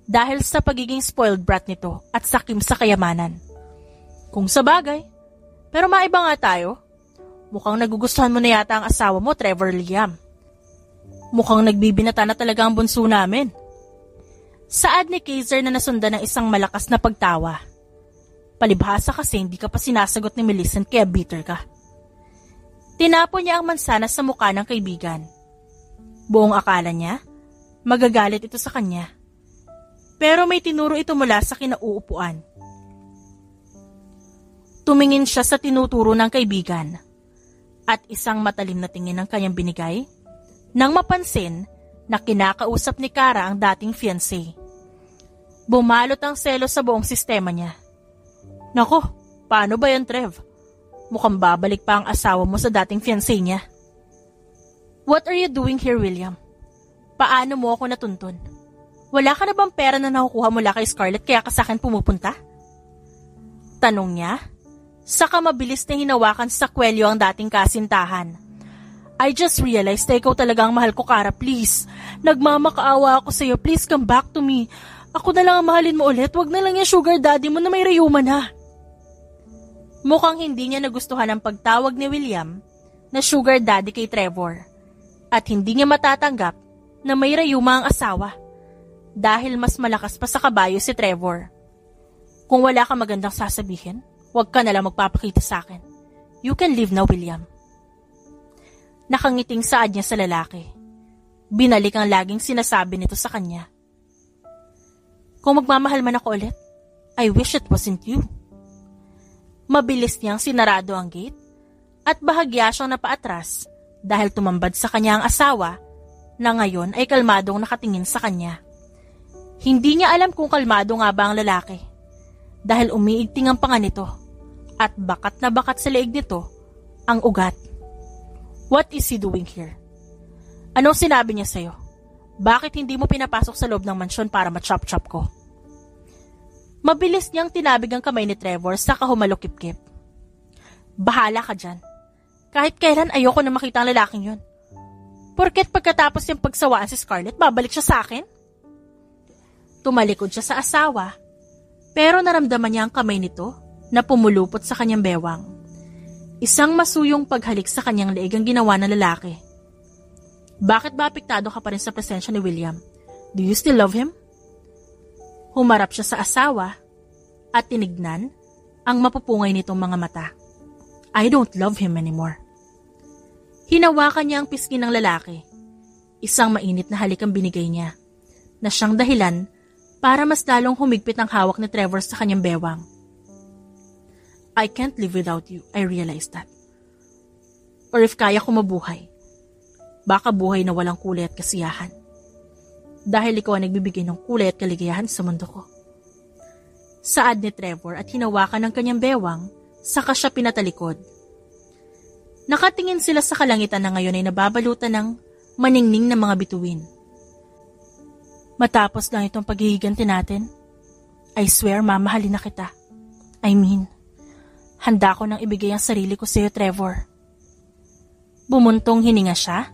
dahil sa pagiging spoiled brat nito at sakim sa kayamanan. Kung sa bagay, pero maiba nga tayo. Mukhang nagugustuhan mo na yata ang asawa mo, Trevor Liam. Mukhang nagbibinata na talaga ang bunso namin. Saad ni Kaiser na nasundan ng isang malakas na pagtawa. Palibhasa kasi hindi ka pa sinasagot ni Millicent kaya bitter ka. Tinapon niya ang mansanas sa mukha ng kaibigan. Buong akala niya, magagalit ito sa kanya. Pero may tinuro ito mula sa kinauupuan. Tumingin siya sa tinuturo ng kaibigan at isang matalim na tingin ang kanyang binigay nang mapansin na kinakausap ni Kara ang dating fiancé. Bumalot ang selos sa buong sistema niya. Nako, paano ba yan, Trev? Mukhang babalik pa ang asawa mo sa dating fiancé niya. What are you doing here, William? Paano mo ako natuntun? Wala ka na bang pera na nakukuha mula kay Scarlett kaya ka sa akin pumupunta? Tanong niya, saka mabilis na hinawakan sa kwelyo ang dating kasintahan. I just realized na ikaw talaga ang mahal ko, Kara. Please, nagmamakaawa ako sa'yo. Please come back to me. Ako na lang ang mahalin mo ulit. Wag na lang yung sugar daddy mo na may rayuma na. Mukhang hindi niya nagustuhan ang pagtawag ni William na sugar daddy kay Trevor. At hindi niya matatanggap na may rayuma ang asawa. Dahil mas malakas pa sa kabayo si Trevor. Kung wala ka magandang sasabihin, wag ka na lang magpapakita sa akin. You can leave now, William. Nakangiting saad niya sa lalaki. Binalik ang laging sinasabi nito sa kanya. Kung magmamahal man ako ulit, I wish it wasn't you. Mabilis niyang sinarado ang gate at bahagya siyang napaatras dahil tumambad sa kanya ang asawa na ngayon ay kalmadong nakatingin sa kanya. Hindi niya alam kung kalmado nga ba ang lalaki dahil umiigting ang panga nito at bakat na bakat sa leeg nito ang ugat. What is he doing here? Anong sinabi niya sa'yo? Bakit hindi mo pinapasok sa loob ng mansyon para ma-chop-chop ko? Mabilis niyang tinabig ang kamay ni Trevor saka humalukip-kip. Bahala ka dyan. Kahit kailan ayoko na makita ang lalaking yun. Porket pagkatapos yung pagsawaan si Scarlett, babalik siya sa akin? Tumalikod siya sa asawa, pero naramdaman niya ang kamay nito na pumulupot sa kanyang bewang. Isang masuyong paghalik sa kanyang leeg ang ginawa ng lalaki. Bakit ba apektado ka pa rin sa presensya ni William? Do you still love him? Humarap siya sa asawa at tinignan ang mapupungay nitong mga mata. I don't love him anymore. Hinawakan niya ang pisngi ng lalaki. Isang mainit na halik ang binigay niya, na siyang dahilan para mas lalong humigpit ang hawak ni Trevor sa kanyang bewang. I can't live without you, I realize that. Or if kaya ko mabuhay, baka buhay na walang kulay at kasiyahan. Dahil ikaw ang nagbibigay ng kulay at kaligayahan sa mundo ko. Saad ni Trevor at hinawakan ng kanyang bewang, saka siya pinatalikod. Nakatingin sila sa kalangitan na ngayon ay nababalutan ng maningning na mga bituin. Matapos lang itong paghihiganti natin, I swear mamahalin na kita. I mean, handa ko nang ibigay ang sarili ko sa iyo, Trevor. Bumuntong hininga siya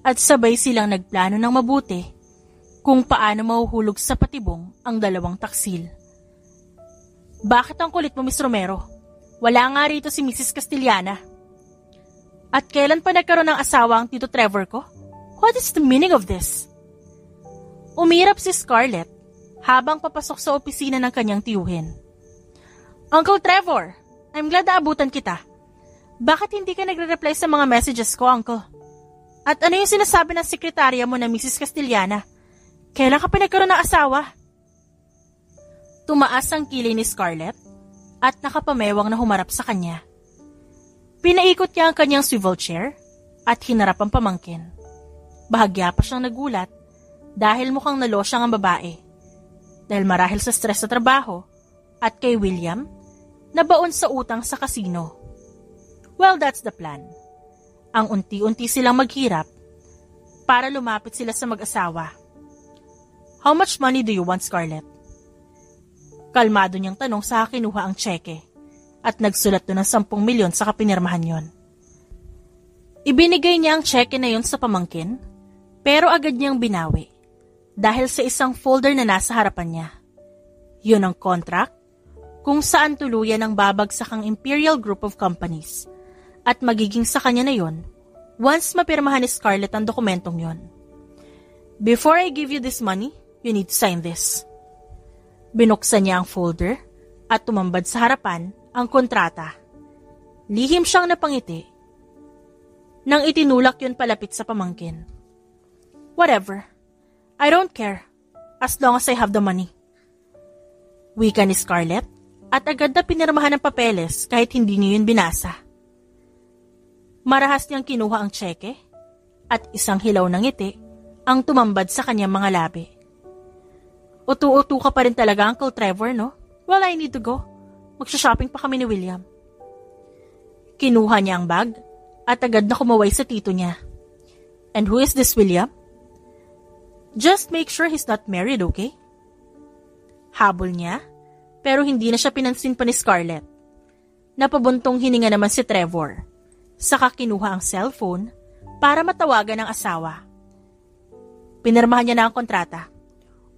at sabay silang nagplano ng mabuti kung paano mahuhulog sa patibong ang dalawang taksil. Bakit ang kulit mo, Miss Romero? Wala nga rito si Mrs. Castellana. At kailan pa nagkaroon ng asawa ang Tito Trevor ko? What is the meaning of this? Umirap si Scarlett habang papasok sa opisina ng kanyang tiyuhin. Uncle Trevor, I'm glad na abutan kita. Bakit hindi ka nagre-reply sa mga messages ko, Uncle? At ano yung sinasabi ng sekretarya mo na Mrs. Castellana? Kailan ka pa nagkaroon ng asawa? Tumaas ang kilay ni Scarlett at nakapamewang na humarap sa kanya. Pinaikot niya ang kanyang swivel chair at hinarap ang pamangkin. Bahagya pa siyang nagulat dahil mukhang nalosyang ang babae. Dahil marahil sa stress sa trabaho at kay William, nabaon sa utang sa kasino. Well, that's the plan. Ang unti-unti silang maghirap para lumapit sila sa mag-asawa. How much money do you want, Scarlett? Kalmado niyang tanong sa kinuha ang tseke. at nagsulat doon ng 10 milyon sa kapinirmahan yon. Ibinigay niya ang cheque na yon sa pamangkin, pero agad niyang binawi dahil sa isang folder na nasa harapan niya. Yun ang contract kung saan tuluyan ang babagsak ang Imperial Group of Companies at magiging sa kanya na yon once mapirmahan ni Scarlett ang dokumentong yon. Before I give you this money, you need to sign this. Binuksan niya ang folder at tumambad sa harapan ang kontrata. Lihim siyang napangiti nang itinulak yun palapit sa pamangkin. Whatever. I don't care as long as I have the money. Wika ni Scarlett at agad na pinirmahan ng papeles kahit hindi niya yun binasa. Marahas niyang kinuha ang tseke at isang hilaw ng ngiti ang tumambad sa kanyang mga labi. Utu-utu ka pa rin talaga, Uncle Trevor, no? Well, I need to go. Magsha-shopping pa kami ni William. Kinuha niya ang bag at agad na kumaway sa tito niya. And who is this William? Just make sure he's not married, okay? Habol niya, pero hindi na siya pinansin pa ni Scarlett. Napabuntong hininga naman si Trevor. Saka kinuha ang cellphone para matawagan ang asawa. Pinirmahan niya na ang kontrata.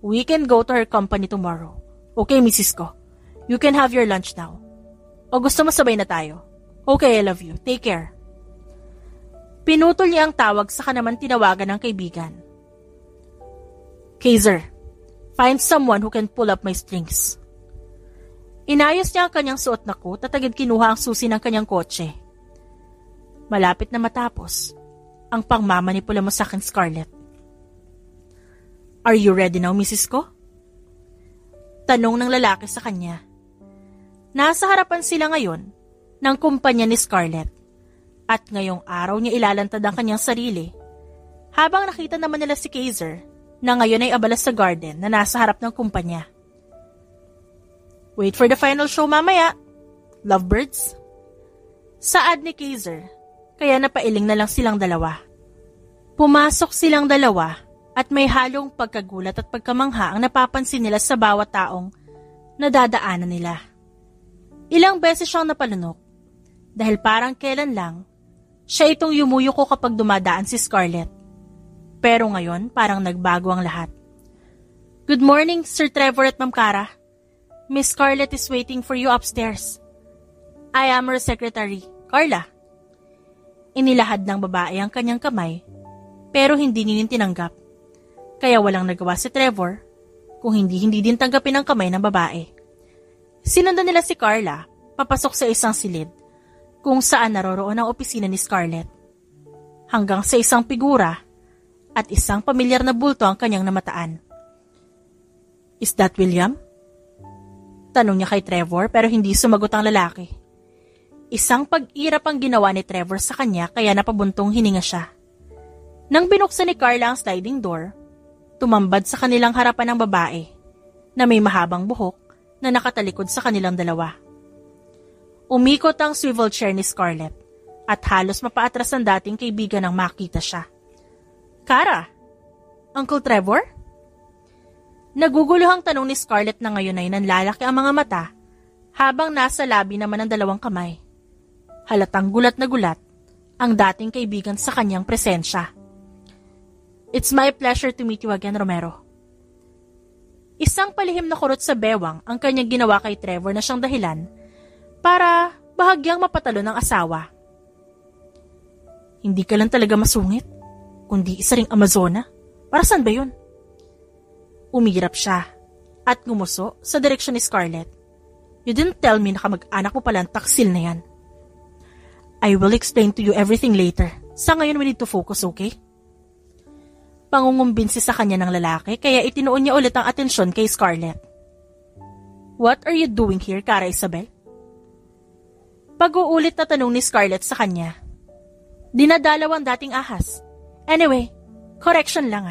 We can go to her company tomorrow. Okay, Mrs. Ko. You can have your lunch now. O gusto mo sabay na tayo? Okay, I love you. Take care. Pinutol niya ang tawag saka naman tinawagan ng kaibigan. Kaiser, find someone who can pull up my strings. Inayos niya ang kanyang suot na coat at agad kinuha ang susi ng kanyang kotse. Malapit na matapos ang pangmamanipula mo sa akin, Scarlett. Are you ready now, Mrs. Ko? Tanong ng lalaki sa kanya. Nasa harapan sila ngayon ng kumpanya ni Scarlett at ngayong araw niya ilalantad ang kanyang sarili habang nakita naman nila si Kaiser na ngayon ay abala sa garden na nasa harap ng kumpanya. Wait for the final show mamaya, lovebirds. Saad ni Kaiser, kaya napailing na lang silang dalawa. Pumasok silang dalawa at may halong pagkagulat at pagkamangha ang napapansin nila sa bawat taong nadadaanan nila. Ilang beses siyang napalunok dahil parang kailan lang siya itong yumuyuko kapag dumadaan si Scarlett. Pero ngayon parang nagbago ang lahat. Good morning, Sir Trevor at Ma'am Cara. Miss Scarlett is waiting for you upstairs. I am her secretary, Carla. Inilahad ng babae ang kanyang kamay pero hindi niya tinanggap. Kaya walang nagawa si Trevor kung hindi din tanggapin ang kamay ng babae. Sinundan nila si Carla papasok sa isang silid kung saan naroroon ang opisina ni Scarlett. Hanggang sa isang figura at isang pamilyar na bulto ang kanyang namataan. Is that William? Tanong niya kay Trevor pero hindi sumagot ang lalaki. Isang pag-irap ang ginawa ni Trevor sa kanya kaya napabuntong hininga siya. Nang binuksan ni Carla ang sliding door, tumambad sa kanilang harapan ng babae na may mahabang buhok na nakatalikod sa kanilang dalawa. Umikot ang swivel chair ni Scarlett at halos mapaatras ang dating kaibigan nang makita siya. Cara, Uncle Trevor? Naguguluhang tanong ni Scarlett na ngayon ay nanlalaki ang mga mata habang nasa labi naman ang dalawang kamay. Halatang gulat na gulat ang dating kaibigan sa kanyang presensya. It's my pleasure to meet you again, Romero. Isang palihim na kurot sa bewang ang kanyang ginawa kay Trevor na siyang dahilan para bahagyang mapatalo ng asawa. Hindi ka lang talaga masungit, kundi isa ring Amazona. Para saan ba yun? Umirap siya at ngumuso sa direksyon ni Scarlett. You didn't tell me na kamag-anak mo pala ang taksil na yan. I will explain to you everything later. Sa ngayon we need to focus, okay? Pangungumbinsi sa kanya ng lalaki kaya itinuon niya ulit ang atensyon kay Scarlett. What are you doing here, Cara Isabel? Pag-uulit na tanong ni Scarlett sa kanya. Dinadalaw ang dating ahas. Anyway, correction lang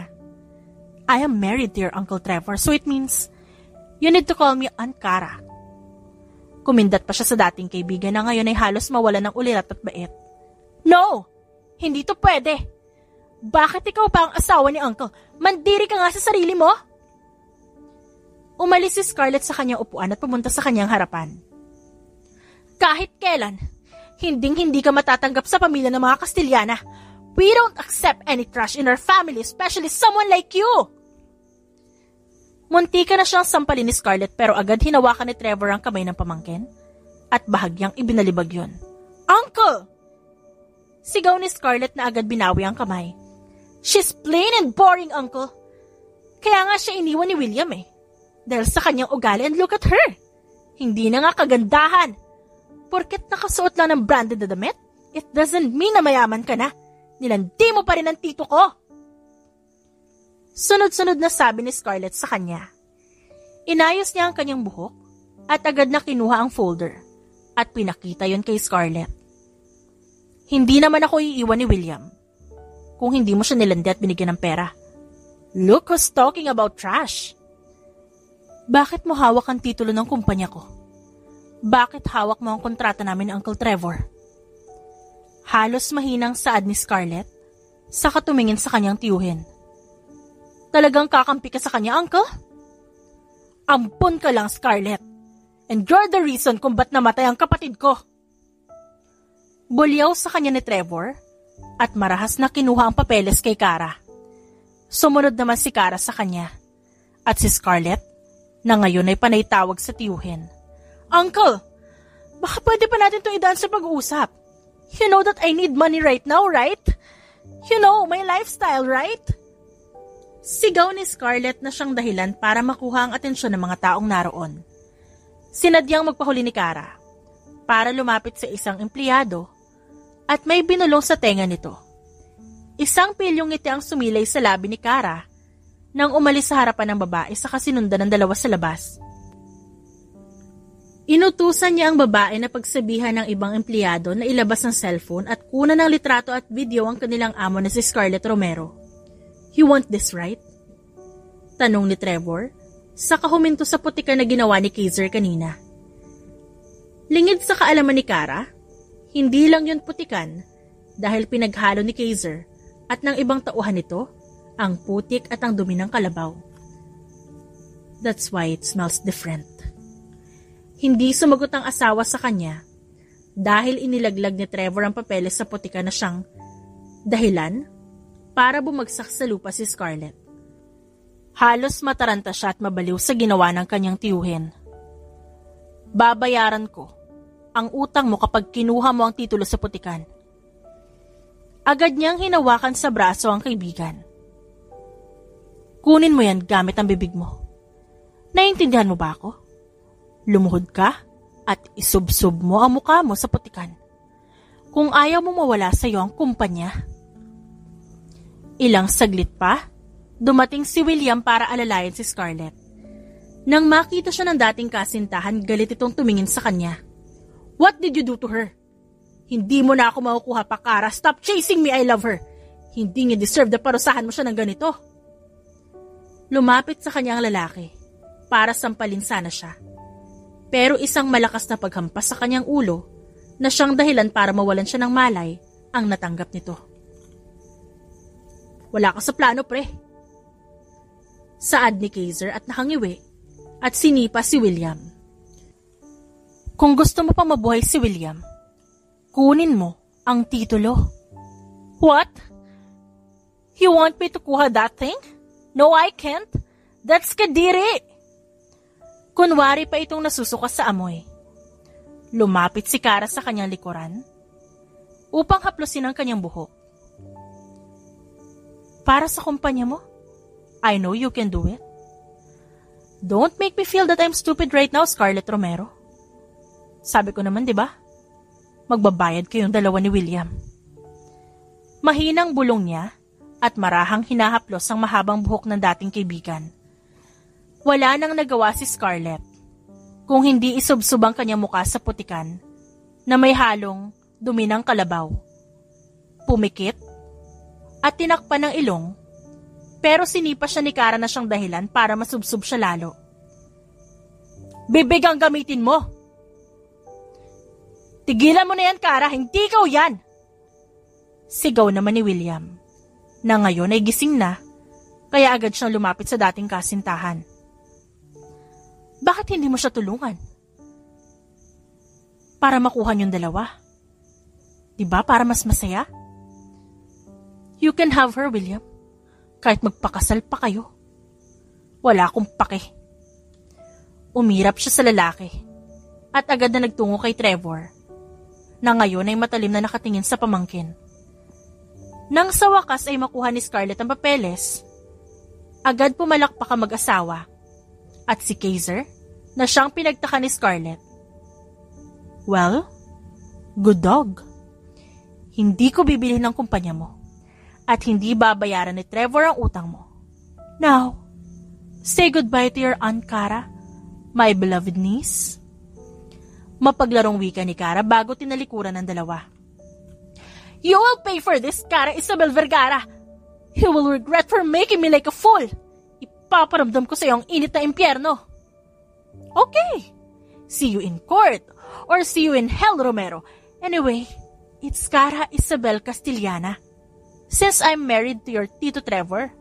I am married to your Uncle Trevor, so it means you need to call me Aunt Cara. Kumindat pa siya sa dating kaibigan na ngayon ay halos mawala ng ulirat at bait. No! Hindi to pwede! Bakit ikaw pa ang asawa ni Uncle? Mandiri ka nga sa sarili mo? Umalis si Scarlett sa kanyang upuan at pumunta sa kanyang harapan. Kahit kailan, hindi ka matatanggap sa pamilya ng mga Kastiliana. We don't accept any trash in our family, especially someone like you. Munti ka na siyang sampalin ni Scarlett pero agad hinawakan ni Trevor ang kamay ng pamangkin at bahagyang ibinalibag yun. Uncle! Sigaw ni Scarlett na agad binawi ang kamay. She's plain and boring, Uncle. Kaya nga siya iniwan ni William dahil sa kanyang ugali, and look at her. Hindi na nga kagandahan. Porket nakasuot lang ng branded na damit, it doesn't mean na mayaman ka na. Nilandi mo pa rin ang tito ko. Sunod-sunod na sabi ni Scarlett sa kanya. Inayos niya ang kanyang buhok at agad na kinuha ang folder at pinakita yon kay Scarlett. Hindi naman ako iiwan ni William kung hindi mo siya nilandi at binigyan ng pera. Look who's talking about trash. Bakit mo hawak ang titulo ng kumpanya ko? Bakit hawak mo ang kontrata namin ni Uncle Trevor? Halos mahinang saad ni Scarlett saka tumingin sa kanyang tiyuhin. Talagang kakampi ka sa kanya, Uncle? Ampon ka lang, Scarlett. And you're the reason kung ba't namatay ang kapatid ko. Bulyaw sa kanya ni Trevor at marahas na kinuha ang papeles kay Kara. Sumunod naman si Kara sa kanya at si Scarlett na ngayon ay panay tawag sa tiyuhin. Uncle, baka pwede pa natin itong idaan sa pag-uusap. You know that I need money right now, right? You know, my lifestyle, right? Sigaw ni Scarlett na siyang dahilan para makuha ang atensyon ng mga taong naroon. Sinadyang magpahuli ni Kara para lumapit sa isang empleyado at may binulong sa tenga nito. Isang pilyong ngiti ang sumilay sa labi ni Kara nang umalis sa harapan ng babae sa kasinundan ng dalawa sa labas. Inutusan niya ang babae na pagsabihan ng ibang empleyado na ilabas ang cellphone at kunan ng litrato at video ang kanilang amo na si Scarlett Romero. You want this, right? Tanong ni Trevor, saka huminto sa putika na ginawa ni Kaiser kanina. Lingid sa kaalaman ni Kara, hindi lang yun putikan dahil pinaghalo ni Kaiser at ng ibang tauhan nito ang putik at ang dumi ng kalabaw. That's why it smells different. Hindi sumagot ang asawa sa kanya dahil inilaglag ni Trevor ang papeles sa putika na siyang dahilan para bumagsak sa lupa si Scarlett. Halos mataranta siya at mabaliw sa ginawa ng kanyang tiyuhin. Babayaran ko ang utang mo kapag kinuha mo ang titulo sa putikan. Agad niyang hinawakan sa braso ang kaibigan. Kunin mo yan gamit ang bibig mo. Naiintindihan mo ba ako? Lumuhod ka at isubsob mo ang mukha mo sa putikan. Kung ayaw mo mawala sa iyo ang kumpanya. Ilang saglit pa, dumating si William para alalayan si Scarlett. Nang makita siya ng dating kasintahan, galit itong tumingin sa kanya. What did you do to her? Hindi mo na ako makukuha pa, Kara. Stop chasing me, I love her. Hindi niya deserve na parusahan mo siya ng ganito. Lumapit sa kanya ang lalaki para sampalin sana siya. Pero isang malakas na paghampas sa kanyang ulo na siyang dahilan para mawalan siya ng malay ang natanggap nito. Wala ka sa plano, pre. Saad ni Kaiser at nakangiwi at sinipa si William. Kung gusto mo pa mabuhay si William, kunin mo ang titulo. What? You want me to kuha that thing? No, I can't. That's kadiri. Kunwari pa itong nasusuka sa amoy. Lumapit si Kara sa kanyang likuran upang haplusin ang kanyang buhok. Para sa kumpanya mo, I know you can do it. Don't make me feel that I'm stupid right now, Scarlett Romero. Sabi ko naman, di ba? Magbabayad kayong dalawa ni William. Mahinang bulong niya at marahang hinahaplos ang mahabang buhok ng dating kaibigan. Wala nang nagawa si Scarlett kung hindi isubsub ang kanyang mukha sa putikan na may halong dumi ng kalabaw. Pumikit at tinakpan ng ilong, pero sinipa siya ni Kara na siyang dahilan para masubsob siya lalo. Bibig ang gamitin mo! Tigilan mo na yan, Kara, hindi ikaw yan! Sigaw naman ni William, na ngayon ay gising na, kaya agad siyang lumapit sa dating kasintahan. Bakit hindi mo siya tulungan? para makuha niyong dalawa. Diba para mas masaya? You can have her, William. Kahit magpakasal pa kayo. Wala akong pake. Umirap siya sa lalaki at agad na nagtungo kay Trevor na ngayon ay matalim na nakatingin sa pamangkin. Nang sa wakas ay makuha ni Scarlett ang papeles, agad pumalakpak ang mag-asawa at si Kaiser na siyang pinagtaka ni Scarlett. Well, good dog. Hindi ko bibili ng kumpanya mo at hindi babayaran ni Trevor ang utang mo. Now, say goodbye to your Aunt Cara, my beloved niece. Mapaglarong wika ni Cara bago tinalikuran ng dalawa. You will pay for this, Cara Isabel Vergara. You will regret for making me like a fool. Ipaparamdam ko sa iyo ang init na impyerno. Okay. See you in court or see you in hell, Romero. Anyway, it's Cara Isabel Castillana. Since I'm married to your Tito Trevor,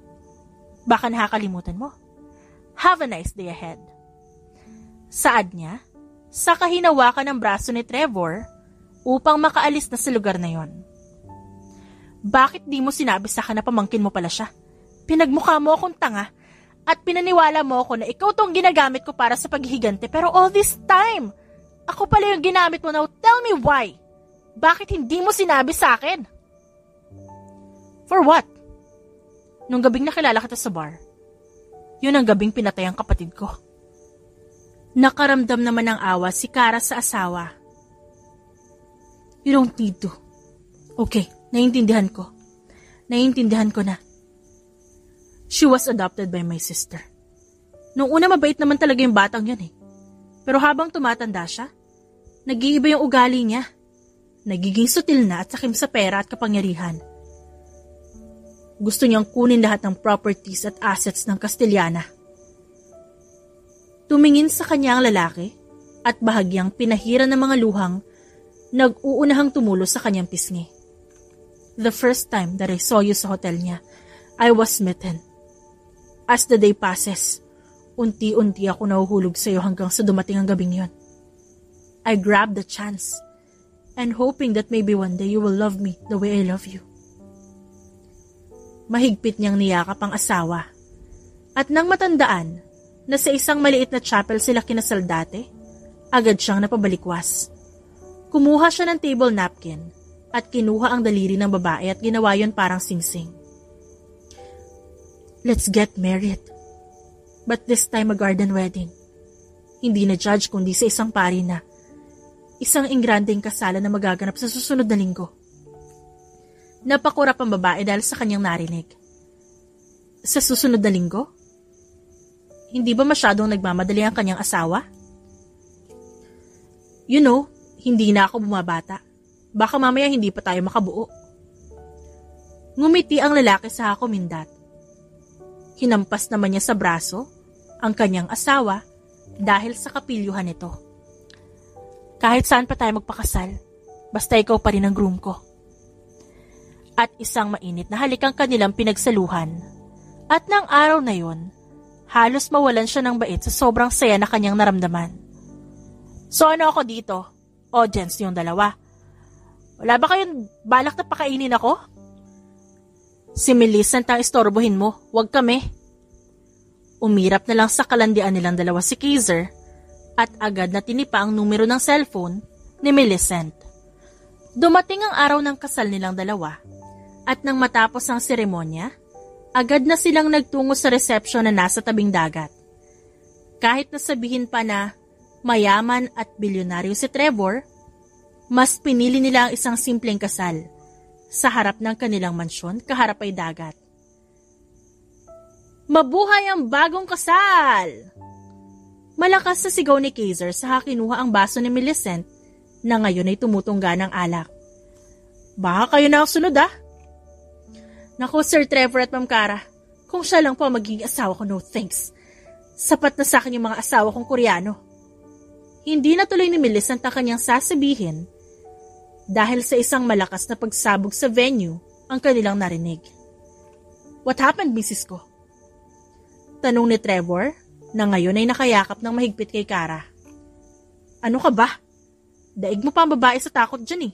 baka nakakalimutan mo. Have a nice day ahead. Saad niya, sa kahinawakan ng braso ni Trevor upang makaalis na sa lugar na yon. Bakit di mo sinabi sa akin na pamangkin mo pala siya? Pinagmukha mo akong tanga at pinaniwala mo ako na ikaw tong ginagamit ko para sa paghihigante, pero all this time, ako pala yung ginamit mo. Now tell me why? Bakit hindi mo sinabi sa akin? For what? Nung gabing nakilala kita sa bar, yun ang gabing pinatay ang kapatid ko. Nakaramdam naman ng awa si Cara sa asawa. You don't need to. Okay, naiintindihan ko. Naiintindihan ko na. She was adopted by my sister. Noong una mabait naman talaga yung batang yun eh. Pero habang tumatanda siya, nag-iiba yung ugali niya. Nagiging sutil na at sakim sa pera at kapangyarihan. Gusto niyang kunin lahat ng properties at assets ng Castillana. Tumingin sa kanya ang lalaki at bahagyang pinahiran ng mga luhang nag-uunahang tumulo sa kanyang pisngi. The first time that I saw you sa hotel niya, I was smitten. As the day passes, unti-unti ako nahuhulog sa iyo hanggang sa dumating ang gabing yon. I grabbed the chance and hoping that maybe one day you will love me the way I love you. Mahigpit niyang niyakap ang asawa at nang matandaan na sa isang maliit na chapel sila kinasal dati, agad siyang napabalikwas. Kumuha siya ng table napkin at kinuha ang daliri ng babae at ginawa yon parang singsing. Let's get married. But this time a garden wedding. Hindi na judge kundi sa isang pari na. Isang ingrandeng kasalan na magaganap sa susunod na linggo. Napakurap ang babae dahil sa kanyang narinig. Sa susunod na linggo? Hindi ba masyadong nagmamadali ang kanyang asawa? You know, hindi na ako bumabata. Baka mamaya hindi pa tayo makabuo. Ngumiti ang lalaki sa hakumindat. Hinampas naman niya sa braso ang kanyang asawa dahil sa kapilyuhan nito. Kahit saan pa tayo magpakasal, basta ikaw pa rin ang groom ko. At isang mainit na halikang kanilang pinagsaluhan. At nang araw na yon, halos mawalan siya ng bait sa sobrang saya na kanyang naramdaman. So ano ako dito? Audience yung dalawa. Wala ba kayong balak na pakainin ako? Si Millicent ang istorbohin mo, wag kami. Umirap na lang sa kalandian nilang dalawa si Kaiser at agad na tinipa ang numero ng cellphone ni Millicent. Dumating ang araw ng kasal nilang dalawa. At nang matapos ang seremonya, agad na silang nagtungo sa reception na nasa tabing dagat. Kahit nasabihin pa na mayaman at bilyonaryo si Trevor, mas pinili nila ang isang simpleng kasal sa harap ng kanilang mansyon kaharap ay dagat. Mabuhay ang bagong kasal! Malakas sa sigaw ni Kaiser sa kinuha ang baso ni Millicent na ngayon ay tumutungga ng alak. Baka kayo na ang sunod Naku, Sir Trevor at Ma'am Cara, kung siya lang po ang magiging asawa ko, no thanks. Sapat na sa akin yung mga asawa kong Koreano. Hindi natuloy ni Millicent ang kanyang sasabihin dahil sa isang malakas na pagsabog sa venue ang kanilang narinig. What happened, Mrs. ko? Tanong ni Trevor na ngayon ay nakayakap ng mahigpit kay Cara. Ano ka ba? Daig mo pa ang babae sa takot dyan eh.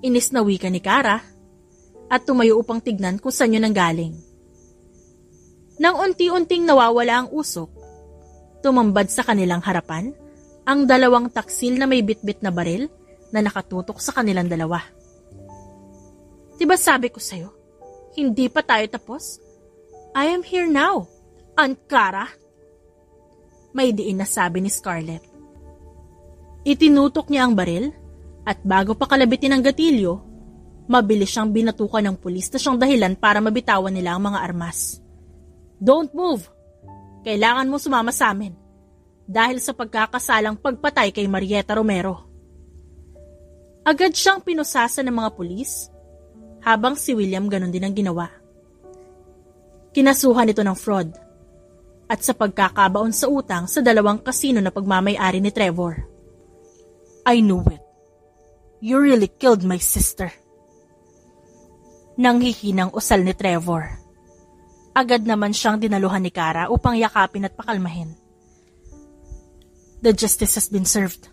Inis na wika ni Kara at tumayo upang tignan kung saan yun nanggaling. Nang unti-unting nawawala ang usok, tumambad sa kanilang harapan ang dalawang taksil na may bitbit na baril na nakatutok sa kanilang dalawa. Diba sabi ko sa'yo, hindi pa tayo tapos? I am here now, Aunt Kara. May diin na sabi ni Scarlett. Itinutok niya ang baril at bago pa kalabitin ang gatilyo, mabilis siyang binatukan ng pulis na siyang dahilan para mabitawan nila ang mga armas. Don't move! Kailangan mo sumama sa amin dahil sa pagkakasalang pagpatay kay Marieta Romero. Agad siyang pinusasa ng mga pulis habang si William ganun din ang ginawa. Kinasuhan ito ng fraud at sa pagkakabaon sa utang sa dalawang kasino na pagmamay-ari ni Trevor. I knew it. You really killed my sister. Nanghihinang usal ni Trevor. Agad naman siyang dinaluhan ni Kara upang yakapin at pakalmahin. The justice has been served.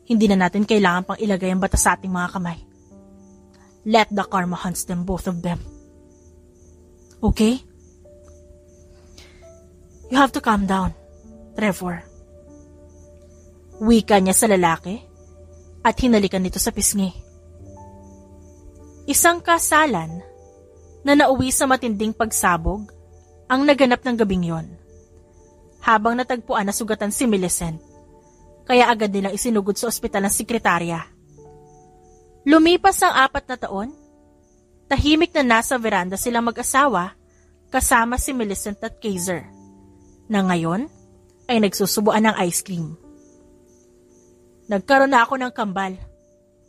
Hindi na natin kailangan pang ilagay ang batas sa ating mga kamay. Let the karma hunts them, both of them. Okay? You have to calm down, Trevor. Wika niya sa lalaki at hinalikan nito sa pisngi. Isang kasalan na nauwi sa matinding pagsabog ang naganap ng gabing yon. Habang natagpuan na sugatan si Millicent, kaya agad nilang isinugod sa ospital ng sekretarya. Lumipas ang 4 na taon, tahimik na nasa veranda silang mag-asawa kasama si Millicent at Kaiser, na ngayon ay nagsusubuan ng ice cream. Nagkaroon na ako ng kambal.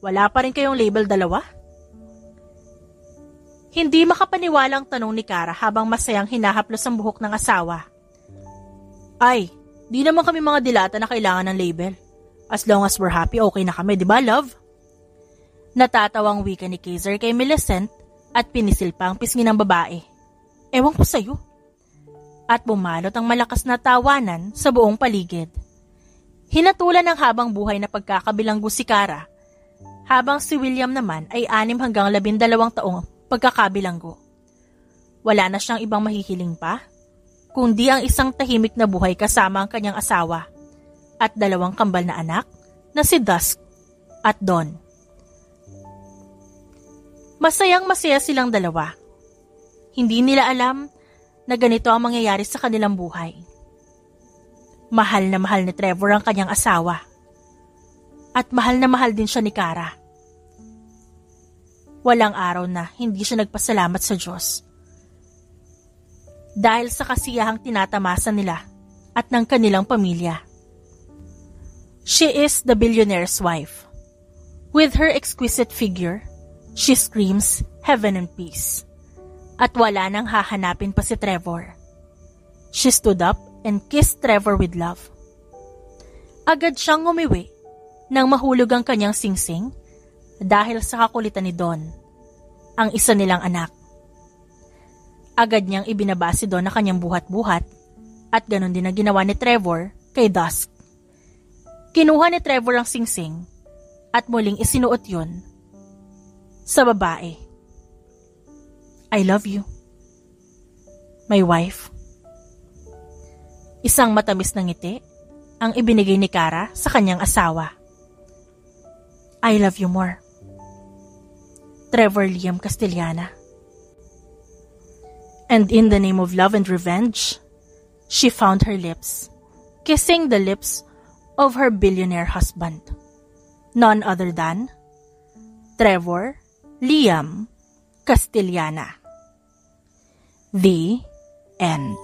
Wala pa rin kayong label 2? Hindi makapaniwalang tanong ni Kara habang masayang hinahaplos ang buhok ng asawa. Ay, di naman kami mga dilata na kailangan ng label. As long as we're happy, okay na kami, di ba, love? Natatawang wika ni Kaiser kay Millicent at pinisil pa ang pisngi ng babae. Ewan ko sa'yo. At bumalot ang malakas na tawanan sa buong paligid. Hinatulan ng habang buhay na pagkakabilanggo si Kara, habang si William naman ay 6 hanggang 12 taong pagkakabilanggo. Wala na siyang ibang mahihiling pa, kundi ang isang tahimik na buhay kasama ang kanyang asawa at 2 kambal na anak na si Dusk at Dawn. Masayang masaya silang 2. Hindi nila alam na ganito ang mangyayari sa kanilang buhay. Mahal na mahal ni Trevor ang kanyang asawa. At mahal na mahal din siya ni Kara. Walang araw na hindi siya nagpasalamat sa Diyos. Dahil sa kasiyahang tinatamasa nila at ng kanilang pamilya. She is the billionaire's wife. With her exquisite figure, she screams heaven and peace. At wala nang hahanapin pa si Trevor. She stood up and kissed Trevor with love. Agad siyang umiwi nang mahulog ang kanyang singsing dahil sa kakulitan ni Dawn, ang isa nilang anak. Agad niyang ibinaba si Dawn na kanyang buhat-buhat at ganon din ang ginawa ni Trevor kay Dusk. Kinuha ni Trevor ang singsing at muling isinuot yun sa babae. I love you, my wife. Isang matamis na ngiti ang ibinigay ni Kara sa kanyang asawa. I love you more, Trevor Liam Castellana. And in the name of love and revenge, she found her lips, kissing the lips of her billionaire husband. None other than Trevor Liam Castellana. The end.